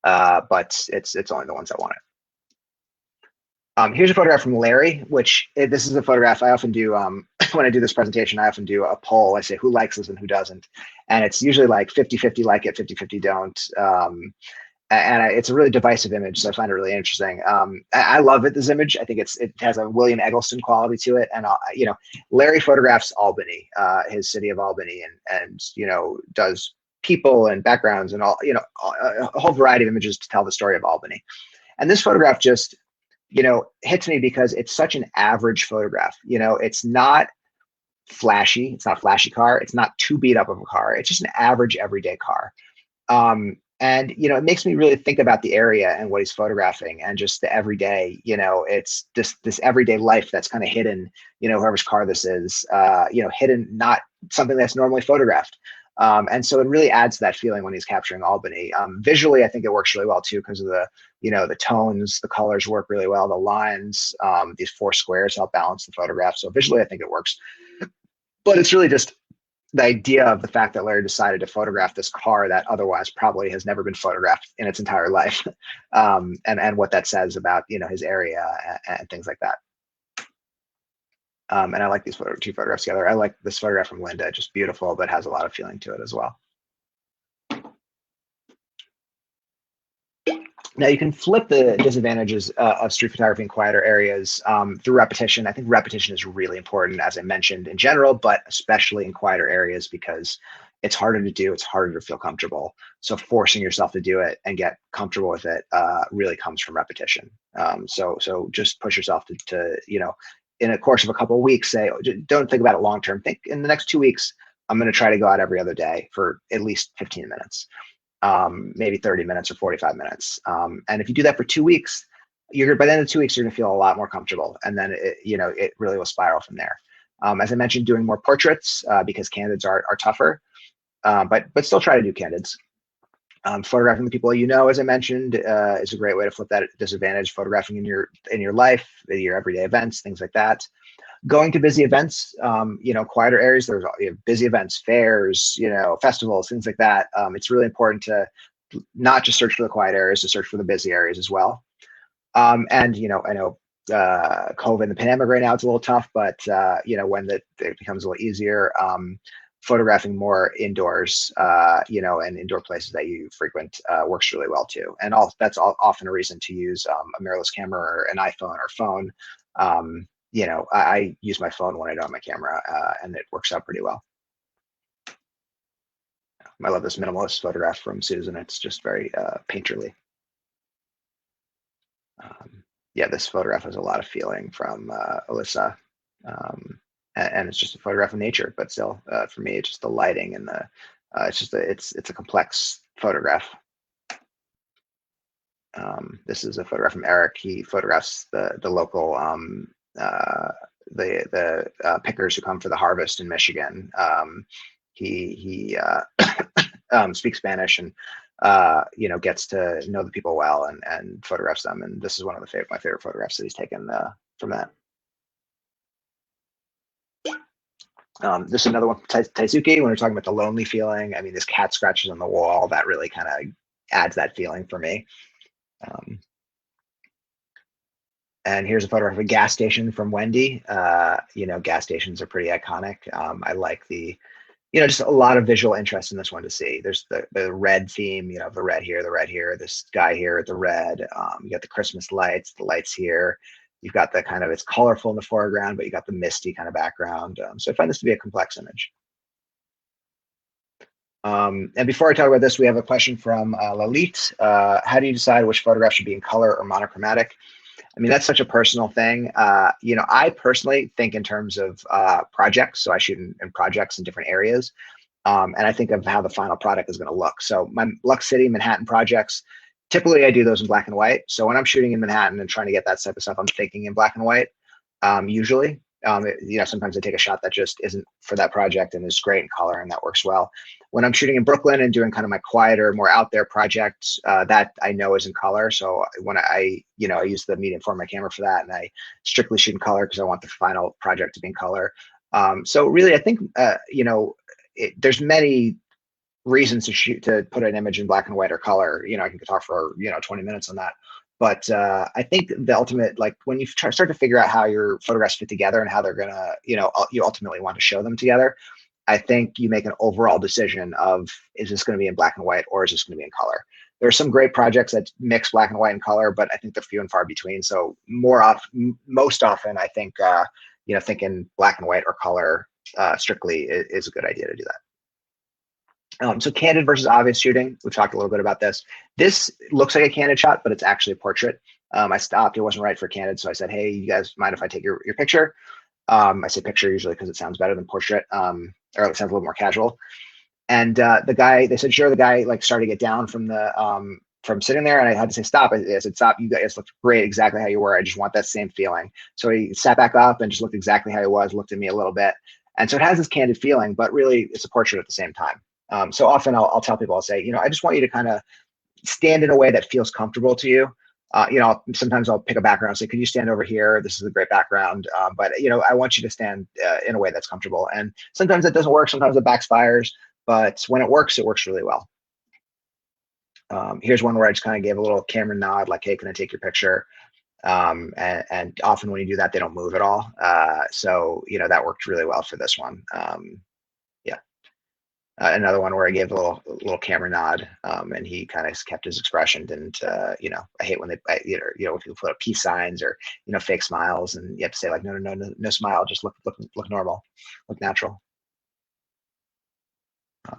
But it's only the ones that want it. Here's a photograph from Larry, which this is a photograph I often do when I do this presentation. I often do a poll. I say who likes this and who doesn't, and it's usually like 50-50 like it, 50-50 don't. It's a really divisive image, so I find it really interesting. I love it, this image. I think it has a William Eggleston quality to it, and Larry photographs Albany, his city of Albany, and does people and backgrounds and all, a whole variety of images to tell the story of Albany. And this photograph just hits me because it's such an average photograph. It's not flashy. It's not a flashy car. It's not too beat up of a car. It's just an average everyday car. And it makes me really think about the area and what he's photographing and just the everyday, it's just this everyday life that's kind of hidden, whoever's car this is, hidden, not something that's normally photographed. And so it really adds to that feeling when he's capturing Albany. Visually, I think it works really well too, because of the tones, the colors work really well, the lines, these four squares help balance the photograph. So visually, I think it works. But it's really just the idea of the fact that Larry decided to photograph this car that otherwise probably has never been photographed in its entire life, and what that says about his area and things like that. And I like these two photographs together. I like this photograph from Linda, just beautiful, but has a lot of feeling to it as well. Now you can flip the disadvantages of street photography in quieter areas through repetition. I think repetition is really important, as I mentioned, in general, but especially in quieter areas, because it's harder to do, it's harder to feel comfortable. So forcing yourself to do it and get comfortable with it really comes from repetition. So just push yourself to in a course of a couple of weeks, say, don't think about it long term. Think in the next 2 weeks, I'm going to try to go out every other day for at least 15 minutes. maybe 30 minutes or 45 minutes. And if you do that for 2 weeks, by the end of 2 weeks, you're gonna feel a lot more comfortable. And then it really will spiral from there. As I mentioned, doing more portraits because candids are tougher, but still try to do candids. Photographing the people as I mentioned, is a great way to flip that disadvantage. Photographing in your life, your everyday events, things like that. Going to busy events, quieter areas. There's busy events, fairs, festivals, things like that. It's really important to not just search for the quiet areas, to search for the busy areas as well. And I know COVID and the pandemic right now, it's a little tough, but when it becomes a little easier, photographing more indoors, and indoor places that you frequent works really well too. And that's often a reason to use a mirrorless camera or an iPhone or phone. I use my phone when I don't have my camera, and it works out pretty well. I love this minimalist photograph from Susan. It's just very painterly. This photograph has a lot of feeling from Alyssa. And it's just a photograph of nature, but still, for me, it's just the lighting and it's a complex photograph. This is a photograph from Eric. He photographs the local the pickers who come for the harvest in Michigan. He speaks Spanish and gets to know the people well and photographs them. And this is one of my favorite photographs that he's taken from that. This is another one, Taisuke, when we're talking about the lonely feeling. I mean, this cat scratches on the wall, that really kind of adds that feeling for me. And here's a photograph of a gas station from Wendy. Gas stations are pretty iconic. I like just a lot of visual interest in this one to see. There's the red theme, the red here, this guy here, the red. You got the Christmas lights, the lights here. You've got the kind of, it's colorful in the foreground, but you got the misty kind of background. So I find this to be a complex image. And before I talk about this, we have a question from Lalit. How do you decide which photograph should be in color or monochromatic? I mean, that's such a personal thing. I personally think in terms of projects. So I shoot in projects in different areas. And I think of how the final product is going to look. So my Lux City, Manhattan projects, typically I do those in black and white. So when I'm shooting in Manhattan and trying to get that type of stuff, I'm thinking in black and white, usually. Sometimes I take a shot that just isn't for that project and is great in color, and that works well. When I'm shooting in Brooklyn and doing kind of my quieter, more out there projects, that I know is in color. So when I use the medium format camera for that, and I strictly shoot in color because I want the final project to be in color. So really, I think there's many reasons to put an image in black and white or color. I can talk for 20 minutes on that. But I think the ultimate, like when you start to figure out how your photographs fit together and how they're gonna, you ultimately want to show them together, I think you make an overall decision of, is this going to be in black and white or is this going to be in color? There are some great projects that mix black and white and color, but I think they're few and far between. So most often, I think thinking black and white or color strictly is a good idea to do that. So candid versus obvious shooting, we've talked a little bit about this. This looks like a candid shot, but it's actually a portrait. I stopped, it wasn't right for candid. So I said, hey, you guys mind if I take your picture? I say picture usually because it sounds better than portrait, or it sounds a little more casual. And they said, sure. The guy started to get down from sitting there, and I had to say, stop. I said, stop, you guys look great exactly how you were. I just want that same feeling. So he sat back up and just looked exactly how he was, looked at me a little bit. And so it has this candid feeling, but really it's a portrait at the same time. So often I'll tell people, I'll say, I just want you to kind of stand in a way that feels comfortable to you. Sometimes I'll pick a background and say, could you stand over here? This is a great background. But I want you to stand in a way that's comfortable. And sometimes it doesn't work. Sometimes it backfires. But when it works really well. Here's one where I just kind of gave a little camera nod, like, hey, can I take your picture? And often when you do that, they don't move at all. So that worked really well for this one. Another one where I gave a little camera nod, and he kind of kept his expression. Didn't I hate when if people put up peace signs or fake smiles, and you have to say like, no smile, just look normal, look natural.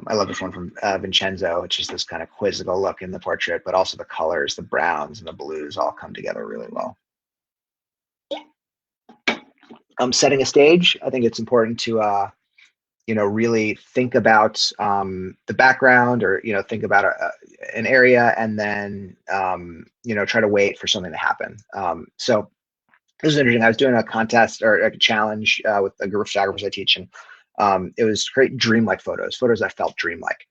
I love this one from Vincenzo. It's just this kind of quizzical look in the portrait, but also the colors, the browns and the blues all come together really well. Setting a stage, I think it's important to really think about the background, or think about an area, and then try to wait for something to happen. So this is interesting. I was doing a contest or a challenge with a group of photographers I teach, and it was create dreamlike photos that felt dreamlike.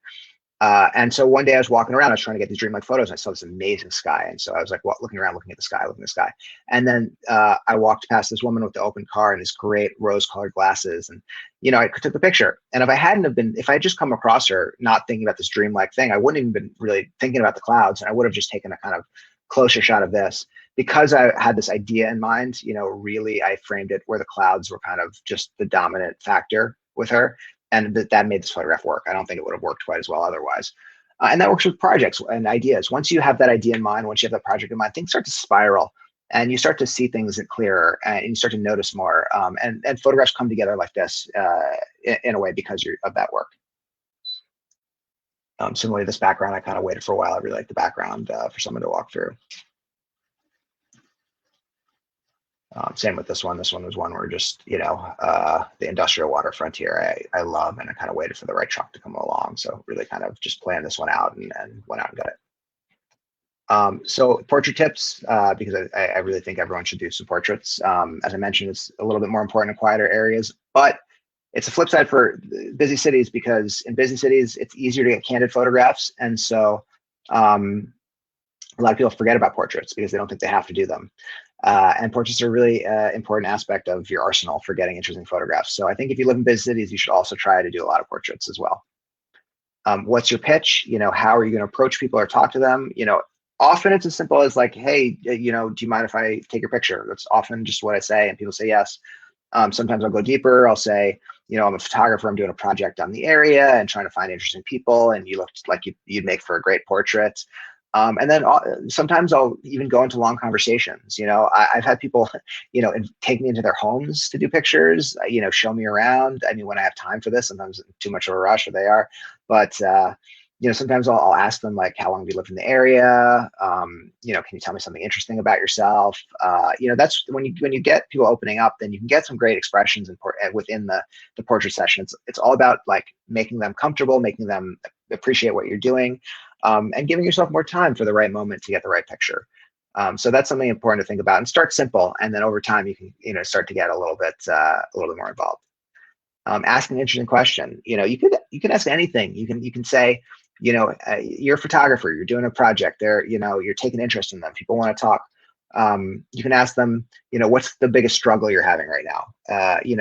And so one day I was walking around, I was trying to get these dreamlike photos, and I saw this amazing sky. And so I was like, looking around, looking at the sky, looking at the sky. And then I walked past this woman with the open car and these great rose-colored glasses, and I took the picture. And if I had just come across her, not thinking about this dreamlike thing, I wouldn't even been really thinking about the clouds, and I would have just taken a kind of closer shot of this. Because I had this idea in mind, really I framed it where the clouds were kind of just the dominant factor with her, and that made this photograph work. I don't think it would have worked quite as well otherwise. And that works with projects and ideas. Once you have that idea in mind, once you have that project in mind, things start to spiral, and you start to see things clearer, and you start to notice more. And photographs come together like this in a way because of that work. Similarly, this background, I kind of waited for a while. I really like the background for someone to walk through. Same with this one. This one was one where just, the industrial waterfront here, I love, and I kind of waited for the right truck to come along. So really kind of just planned this one out and went out and got it. So portrait tips, because I really think everyone should do some portraits. As I mentioned, it's a little bit more important in quieter areas, but it's a flip side for busy cities, because in busy cities, it's easier to get candid photographs. And so a lot of people forget about portraits because they don't think they have to do them. And portraits are a really important aspect of your arsenal for getting interesting photographs. So I think if you live in busy cities, you should also try to do a lot of portraits as well. What's your pitch? How are you going to approach people or talk to them? Often it's as simple as like, hey, do you mind if I take your picture? That's often just what I say, and people say yes. Sometimes I'll go deeper. I'll say, I'm a photographer. I'm doing a project on the area and trying to find interesting people, and you looked like you'd make for a great portrait. And then sometimes I'll even go into long conversations. I've had people, take me into their homes to do pictures, show me around. I mean, when I have time for this, sometimes too much of a rush, or they are, but sometimes I'll ask them, like, how long have you lived in the area? Can you tell me something interesting about yourself? That's when you get people opening up, then you can get some great expressions within the portrait session. It's all about like making them comfortable, making them appreciate what you're doing, and giving yourself more time for the right moment to get the right picture. So that's something important to think about, and start simple, and then over time you can start to get a little bit more involved. Ask an interesting question. You can ask anything. You can say, you're a photographer, you're doing a project there, you're taking interest in them, people want to talk. You can ask them, what's the biggest struggle you're having right now?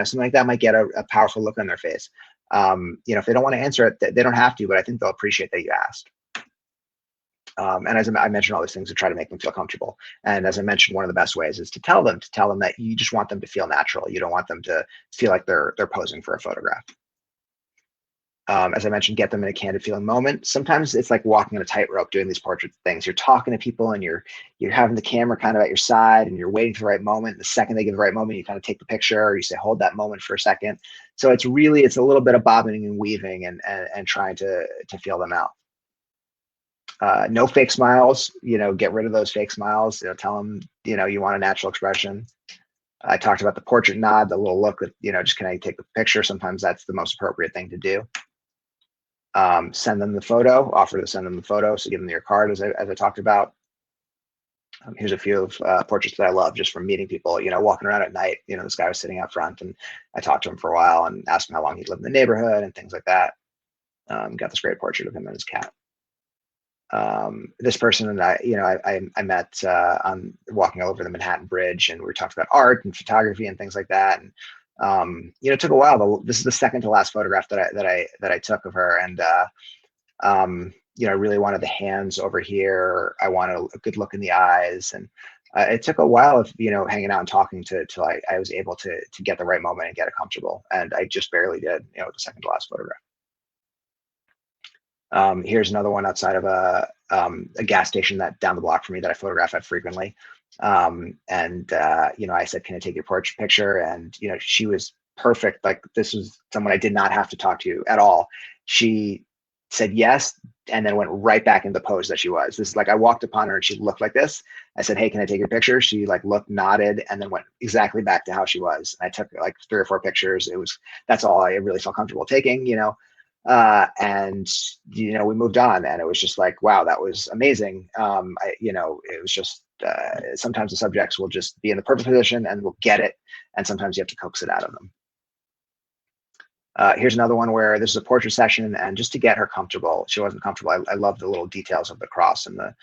Something like that might get a powerful look on their face. If they don't want to answer it, they don't have to, but I think they'll appreciate that you asked. And as I mentioned, all these things to try to make them feel comfortable. And as I mentioned, one of the best ways is to tell them that you just want them to feel natural. You don't want them to feel like they're posing for a photograph. As I mentioned, get them in a candid feeling moment. Sometimes it's like walking on a tightrope doing these portrait things. You're talking to people, and you're having the camera kind of at your side, and you're waiting for the right moment. The second they give the right moment, you kind of take the picture, or you say, hold that moment for a second. So it's a little bit of bobbing and weaving and trying to feel them out. No fake smiles, get rid of those fake smiles. Tell them, you want a natural expression. I talked about the portrait nod, the little look that, just can I take the picture? Sometimes that's the most appropriate thing to do. Send them the photo, offer to send them the photo. So give them your card, as I talked about. Here's a few of portraits that I love just from meeting people, walking around at night. This guy was sitting out front, and I talked to him for a while and asked him how long he'd lived in the neighborhood and things like that. Got this great portrait of him and his cat. This person and I met on walking over the Manhattan Bridge, and we talked about art and photography and things like that. And it took a while. This is the second to last photograph that I took of her, and I really wanted the hands over here. I wanted a good look in the eyes, and it took a while of hanging out and talking till I was able to get the right moment and get it comfortable. And I just barely did, with the second to last photograph. Here's another one outside of a gas station that down the block from me that I photograph at frequently. I said, can I take your portrait picture? And, she was perfect. Like, this was someone I did not have to talk to at all. She said yes, and then went right back into the pose that she was. This is like, I walked upon her and she looked like this. I said, hey, can I take your picture? She like looked, nodded, and then went exactly back to how she was. And I took like 3 or 4 pictures. That's all I really felt comfortable taking, and we moved on, and it was just like, wow, that was amazing. It was just, sometimes the subjects will just be in the perfect position and will get it. And sometimes you have to coax it out of them. Here's another one where this is a portrait session, and just to get her comfortable, she wasn't comfortable. I love the little details of the cross and the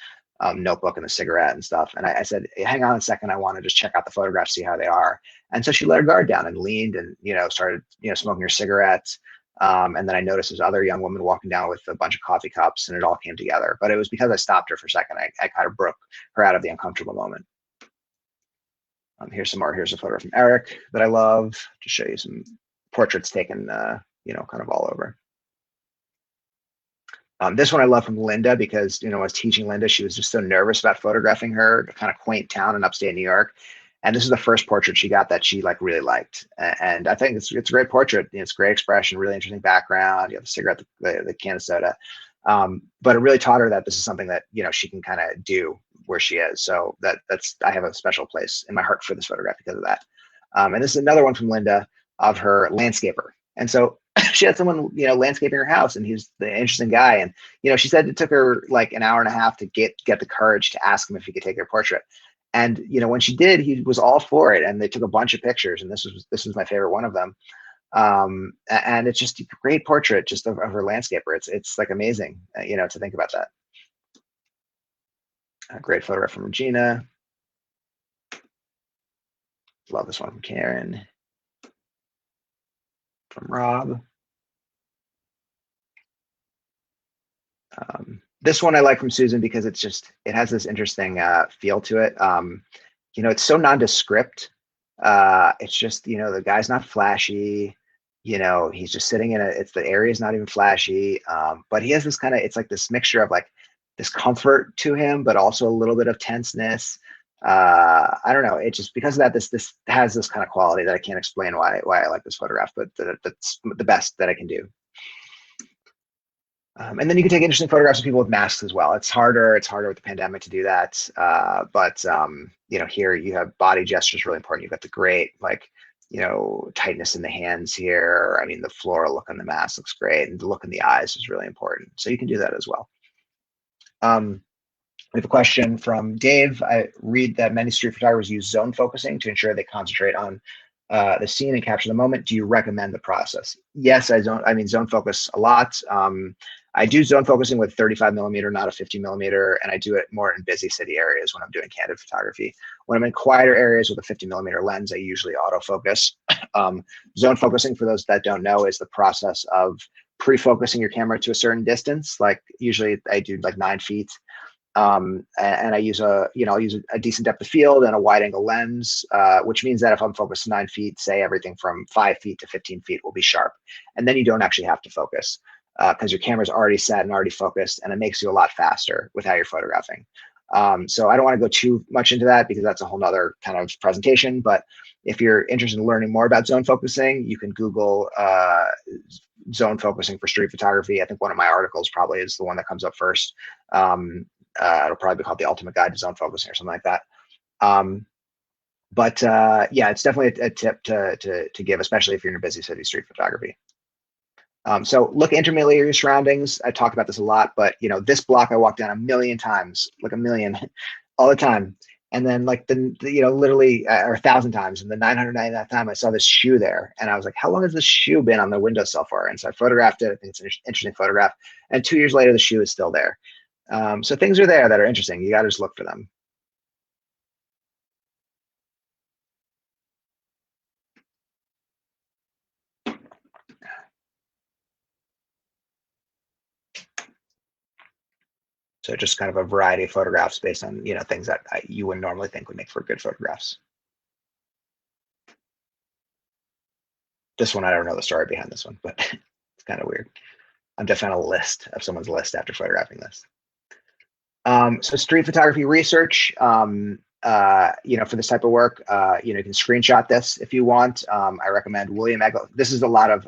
notebook and the cigarette and stuff. And I said, hang on a second, I want to just check out the photographs, see how they are. And so she let her guard down and leaned and, started, smoking her cigarettes. And then I noticed this other young woman walking down with a bunch of coffee cups, and it all came together. But it was because I stopped her for a second. I kind of broke her out of the uncomfortable moment. Here's some more. Here's a photo from Eric that I love to show you some portraits taken, kind of all over. This one I love from Linda because, I was teaching Linda. She was just so nervous about photographing her kind of quaint town in upstate New York. And this is the first portrait she got that she really liked. And I think it's a great portrait. It's great expression, really interesting background. You have the cigarette, the can of soda. But it really taught her that this is something that, she can kind of do where she is. So I have a special place in my heart for this photograph because of that. And this is another one from Linda of her landscaper. And so she had someone, landscaping her house, and he's the interesting guy. And, she said it took her like an hour and a half to get the courage to ask him if he could take her portrait. And, when she did, he was all for it. And they took a bunch of pictures, and this was my favorite one of them. And it's just a great portrait just of her landscaper. It's like amazing, to think about that. A great photograph from Regina. Love this one from Karen. From Rob. This one I like from Susan because it has this interesting feel to it. It's so nondescript. It's just, the guy's not flashy. He's just sitting in the area is not even flashy. But he has this kind of, it's like this mixture of like this comfort to him, but also a little bit of tenseness. I don't know. It just, because of that, this has this kind of quality that I can't explain why I like this photograph, but that's the best that I can do. And then you can take interesting photographs of people with masks as well. It's harder with the pandemic to do that. But here you have body gestures really important. You've got the great, tightness in the hands here. I mean, the floral look on the mask looks great, and the look in the eyes is really important. So you can do that as well. We have a question from Dave. I read that many street photographers use zone focusing to ensure they concentrate on the scene and capture the moment. Do you recommend the process? Yes, zone focus a lot. I do zone focusing with 35 millimeter, not a 50 millimeter, and I do it more in busy city areas when I'm doing candid photography. When I'm in quieter areas with a 50 millimeter lens, I usually autofocus. Zone focusing, for those that don't know, is the process of pre-focusing your camera to a certain distance. Like usually I do like 9 feet. And I use I'll use a decent depth of field and a wide angle lens, which means that if I'm focused 9 feet, say everything from 5 feet to 15 feet will be sharp. And then you don't actually have to focus because your camera's already set and already focused, and it makes you a lot faster with how you're photographing. So I don't want to go too much into that because that's a whole nother kind of presentation. But if you're interested in learning more about zone focusing, you can Google zone focusing for street photography. I think one of my articles probably is the one that comes up first. It'll probably be called The Ultimate Guide to Zone Focusing or something like that. Yeah, it's definitely a tip to give, especially if you're in a busy city street photography. So look intimately at your surroundings. I talk about this a lot, but this block I walked down a million times, like a million, all the time. And then like literally or 1,000 times. And the 999th time I saw this shoe there, and I was like, how long has this shoe been on the windowsill for? And so I photographed it. I think it's an interesting photograph. And 2 years later, the shoe is still there. So things are there that are interesting. You got to just look for them. So just kind of a variety of photographs based on, things that you wouldn't normally think would make for good photographs. This one, I don't know the story behind this one, but it's kind of weird. I'm definitely on a list of someone's list after photographing this. So street photography research, for this type of work, you can screenshot this if you want. I recommend William Eggleston. This is a lot of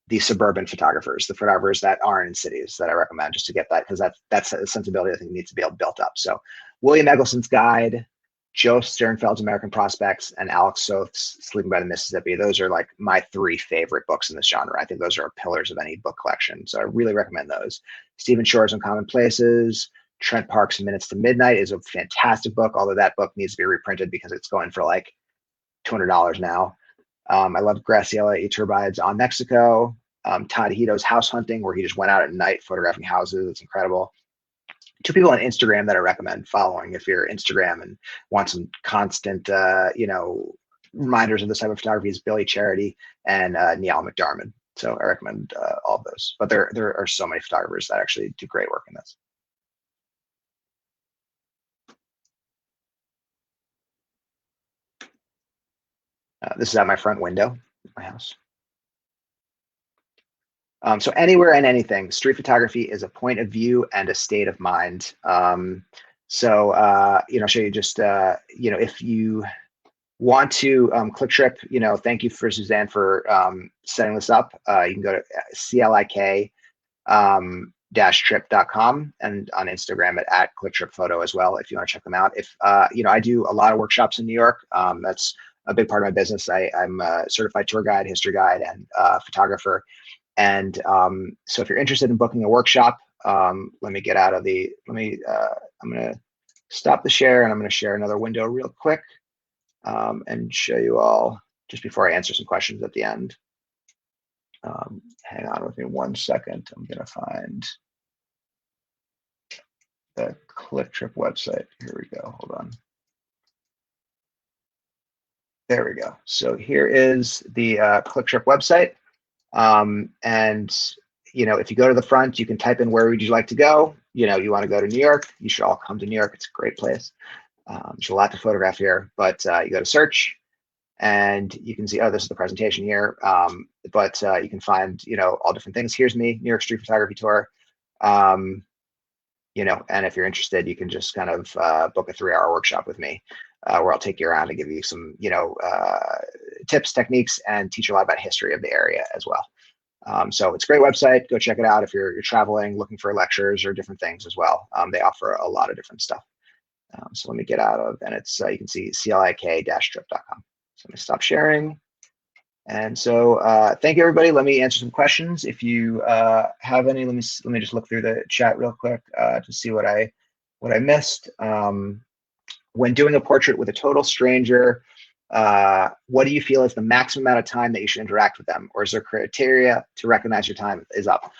the suburban photographers, the photographers that aren't in cities that I recommend just to get that, because that's a sensibility I think needs to be built up. So William Eggleston's Guide, Joe Sternfeld's American Prospects, and Alex Soth's Sleeping by the Mississippi. Those are like my 3 favorite books in this genre. I think those are pillars of any book collection. So I really recommend those. Stephen Shore's Uncommon Places, Trent Park's Minutes to Midnight is a fantastic book, although that book needs to be reprinted because it's going for like $200 now. I love Graciela Iturbide's On Mexico, Todd Hito's House Hunting, where he just went out at night photographing houses. It's incredible. 2 people on Instagram that I recommend following if you're Instagram and want some constant, reminders of this type of photography is Billy Charity and Neal McDarmid. So I recommend all of those. But there are so many photographers that actually do great work in this. This is at my front window, my house. So anywhere and anything, street photography is a point of view and a state of mind. Show you just, if you want to Clik-Trip, thank you for Suzanne for setting this up. You can go to clik-trip.com and on Instagram at Clik-Trip Photo as well if you want to check them out. If I do a lot of workshops in New York. That's a big part of my business. I'm a certified tour guide, history guide, and photographer. And so if you're interested in booking a workshop, let me get out of the, I'm going to stop the share and I'm going to share another window real quick and show you all just before I answer some questions at the end. Hang on with me 1 second. I'm going to find the Clik-Trip website. Here we go. Hold on. There we go. So here is the Clik-Trip website. If you go to the front, you can type in where would you like to go. You want to go to New York. You should all come to New York. It's a great place. There's a lot to photograph here, but you go to search and you can see, oh, this is the presentation here. You can find, all different things. Here's me, New York Street Photography Tour. And if you're interested, you can just kind of book a 3-hour workshop with me where I'll take you around and give you some, tips, techniques, and teach you a lot about history of the area as well. So it's a great website. Go check it out if you're traveling, looking for lectures or different things as well. They offer a lot of different stuff. So let me get out of, and it's you can see clik-trip.com. So let me stop sharing. And so thank you, everybody. Let me answer some questions. If you have any, let me just look through the chat real quick to see what I missed. When doing a portrait with a total stranger, what do you feel is the maximum amount of time that you should interact with them? Or is there criteria to recognize your time is up?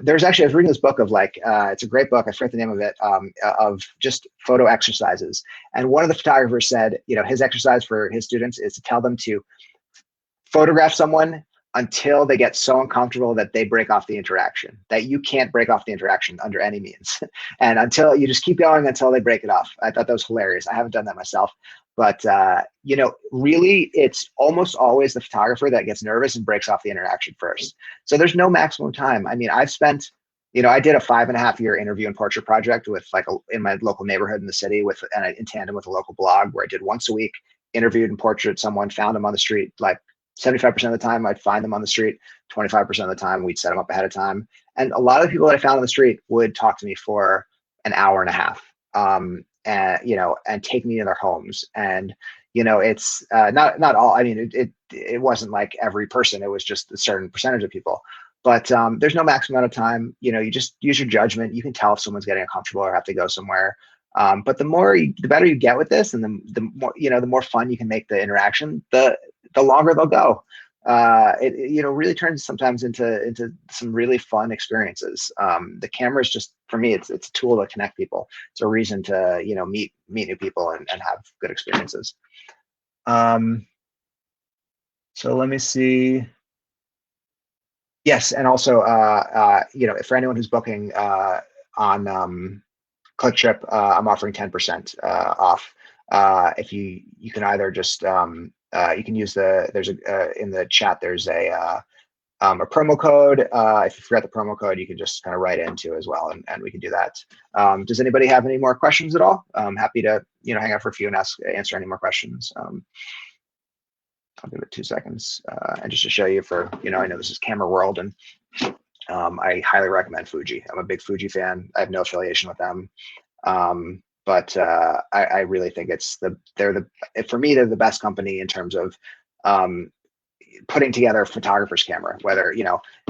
There's actually, I was reading this book of it's a great book. I forget the name of it, of just photo exercises. And one of the photographers said, his exercise for his students is to tell them to photograph someone until they get so uncomfortable that they break off the interaction, that you can't break off the interaction under any means. And until you just keep going until they break it off. I thought that was hilarious. I haven't done that myself, but really it's almost always the photographer that gets nervous and breaks off the interaction first. So there's no maximum time. I mean, I've spent, I did a 5.5-year interview and portrait project with in my local neighborhood in the city and in tandem with a local blog where I did once a week, interviewed and portraited someone, found them on the street, 75% of the time I'd find them on the street, 25% of the time we'd set them up ahead of time. And a lot of the people that I found on the street would talk to me for an hour and a half, and take me to their homes. And, it's not all, I mean, it wasn't like every person, it was just a certain percentage of people, but there's no maximum amount of time. You just use your judgment. You can tell if someone's getting uncomfortable or have to go somewhere. But the better you get with this, and the more, the more fun you can make the interaction, the longer they'll go. It really turns sometimes into some really fun experiences. The camera is just, for me, it's a tool to connect people. It's a reason to meet new people and have good experiences. So let me see. Yes, and also for anyone who's booking on Clik-Trip, I'm offering 10% off. If you can either just you can use there's in the chat there's a promo code. If you forgot the promo code, you can just kind of write into as well, and we can do that. Does anybody have any more questions at all? I'm happy to hang out for a few and answer any more questions. I'll give it 2 seconds. And just to show you for, I know this is CameraWorld, and I highly recommend Fuji. I'm a big Fuji fan. I have no affiliation with them. But I really think for me, they're the best company in terms of putting together a photographer's camera, whether,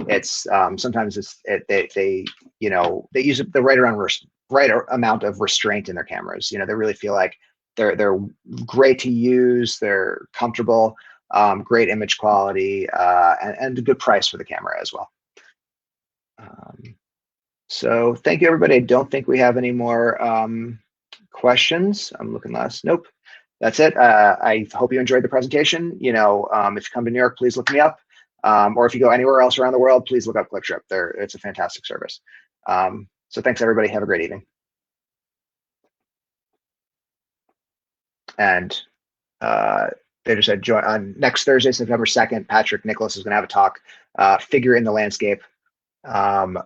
it's sometimes they use the right amount of restraint in their cameras. They really feel like they're great to use, they're comfortable, great image quality, and a good price for the camera as well. So thank you, everybody. I don't think we have any more questions. I'm looking last. Nope. That's it. I hope you enjoyed the presentation. If you come to New York, please look me up. Or if you go anywhere else around the world, please look up Clik-Trip. It's a fantastic service. So thanks, everybody. Have a great evening. And they just said, join on next Thursday, September 2nd, Patrick Nicholas is going to have a talk, Figure in the Landscape, from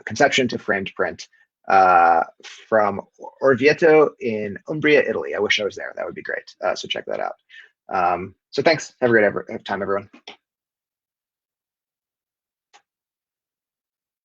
conception to framed print, from Orvieto in Umbria, Italy. I wish I was there. That would be great. So check that out. So thanks. Have a great time, everyone.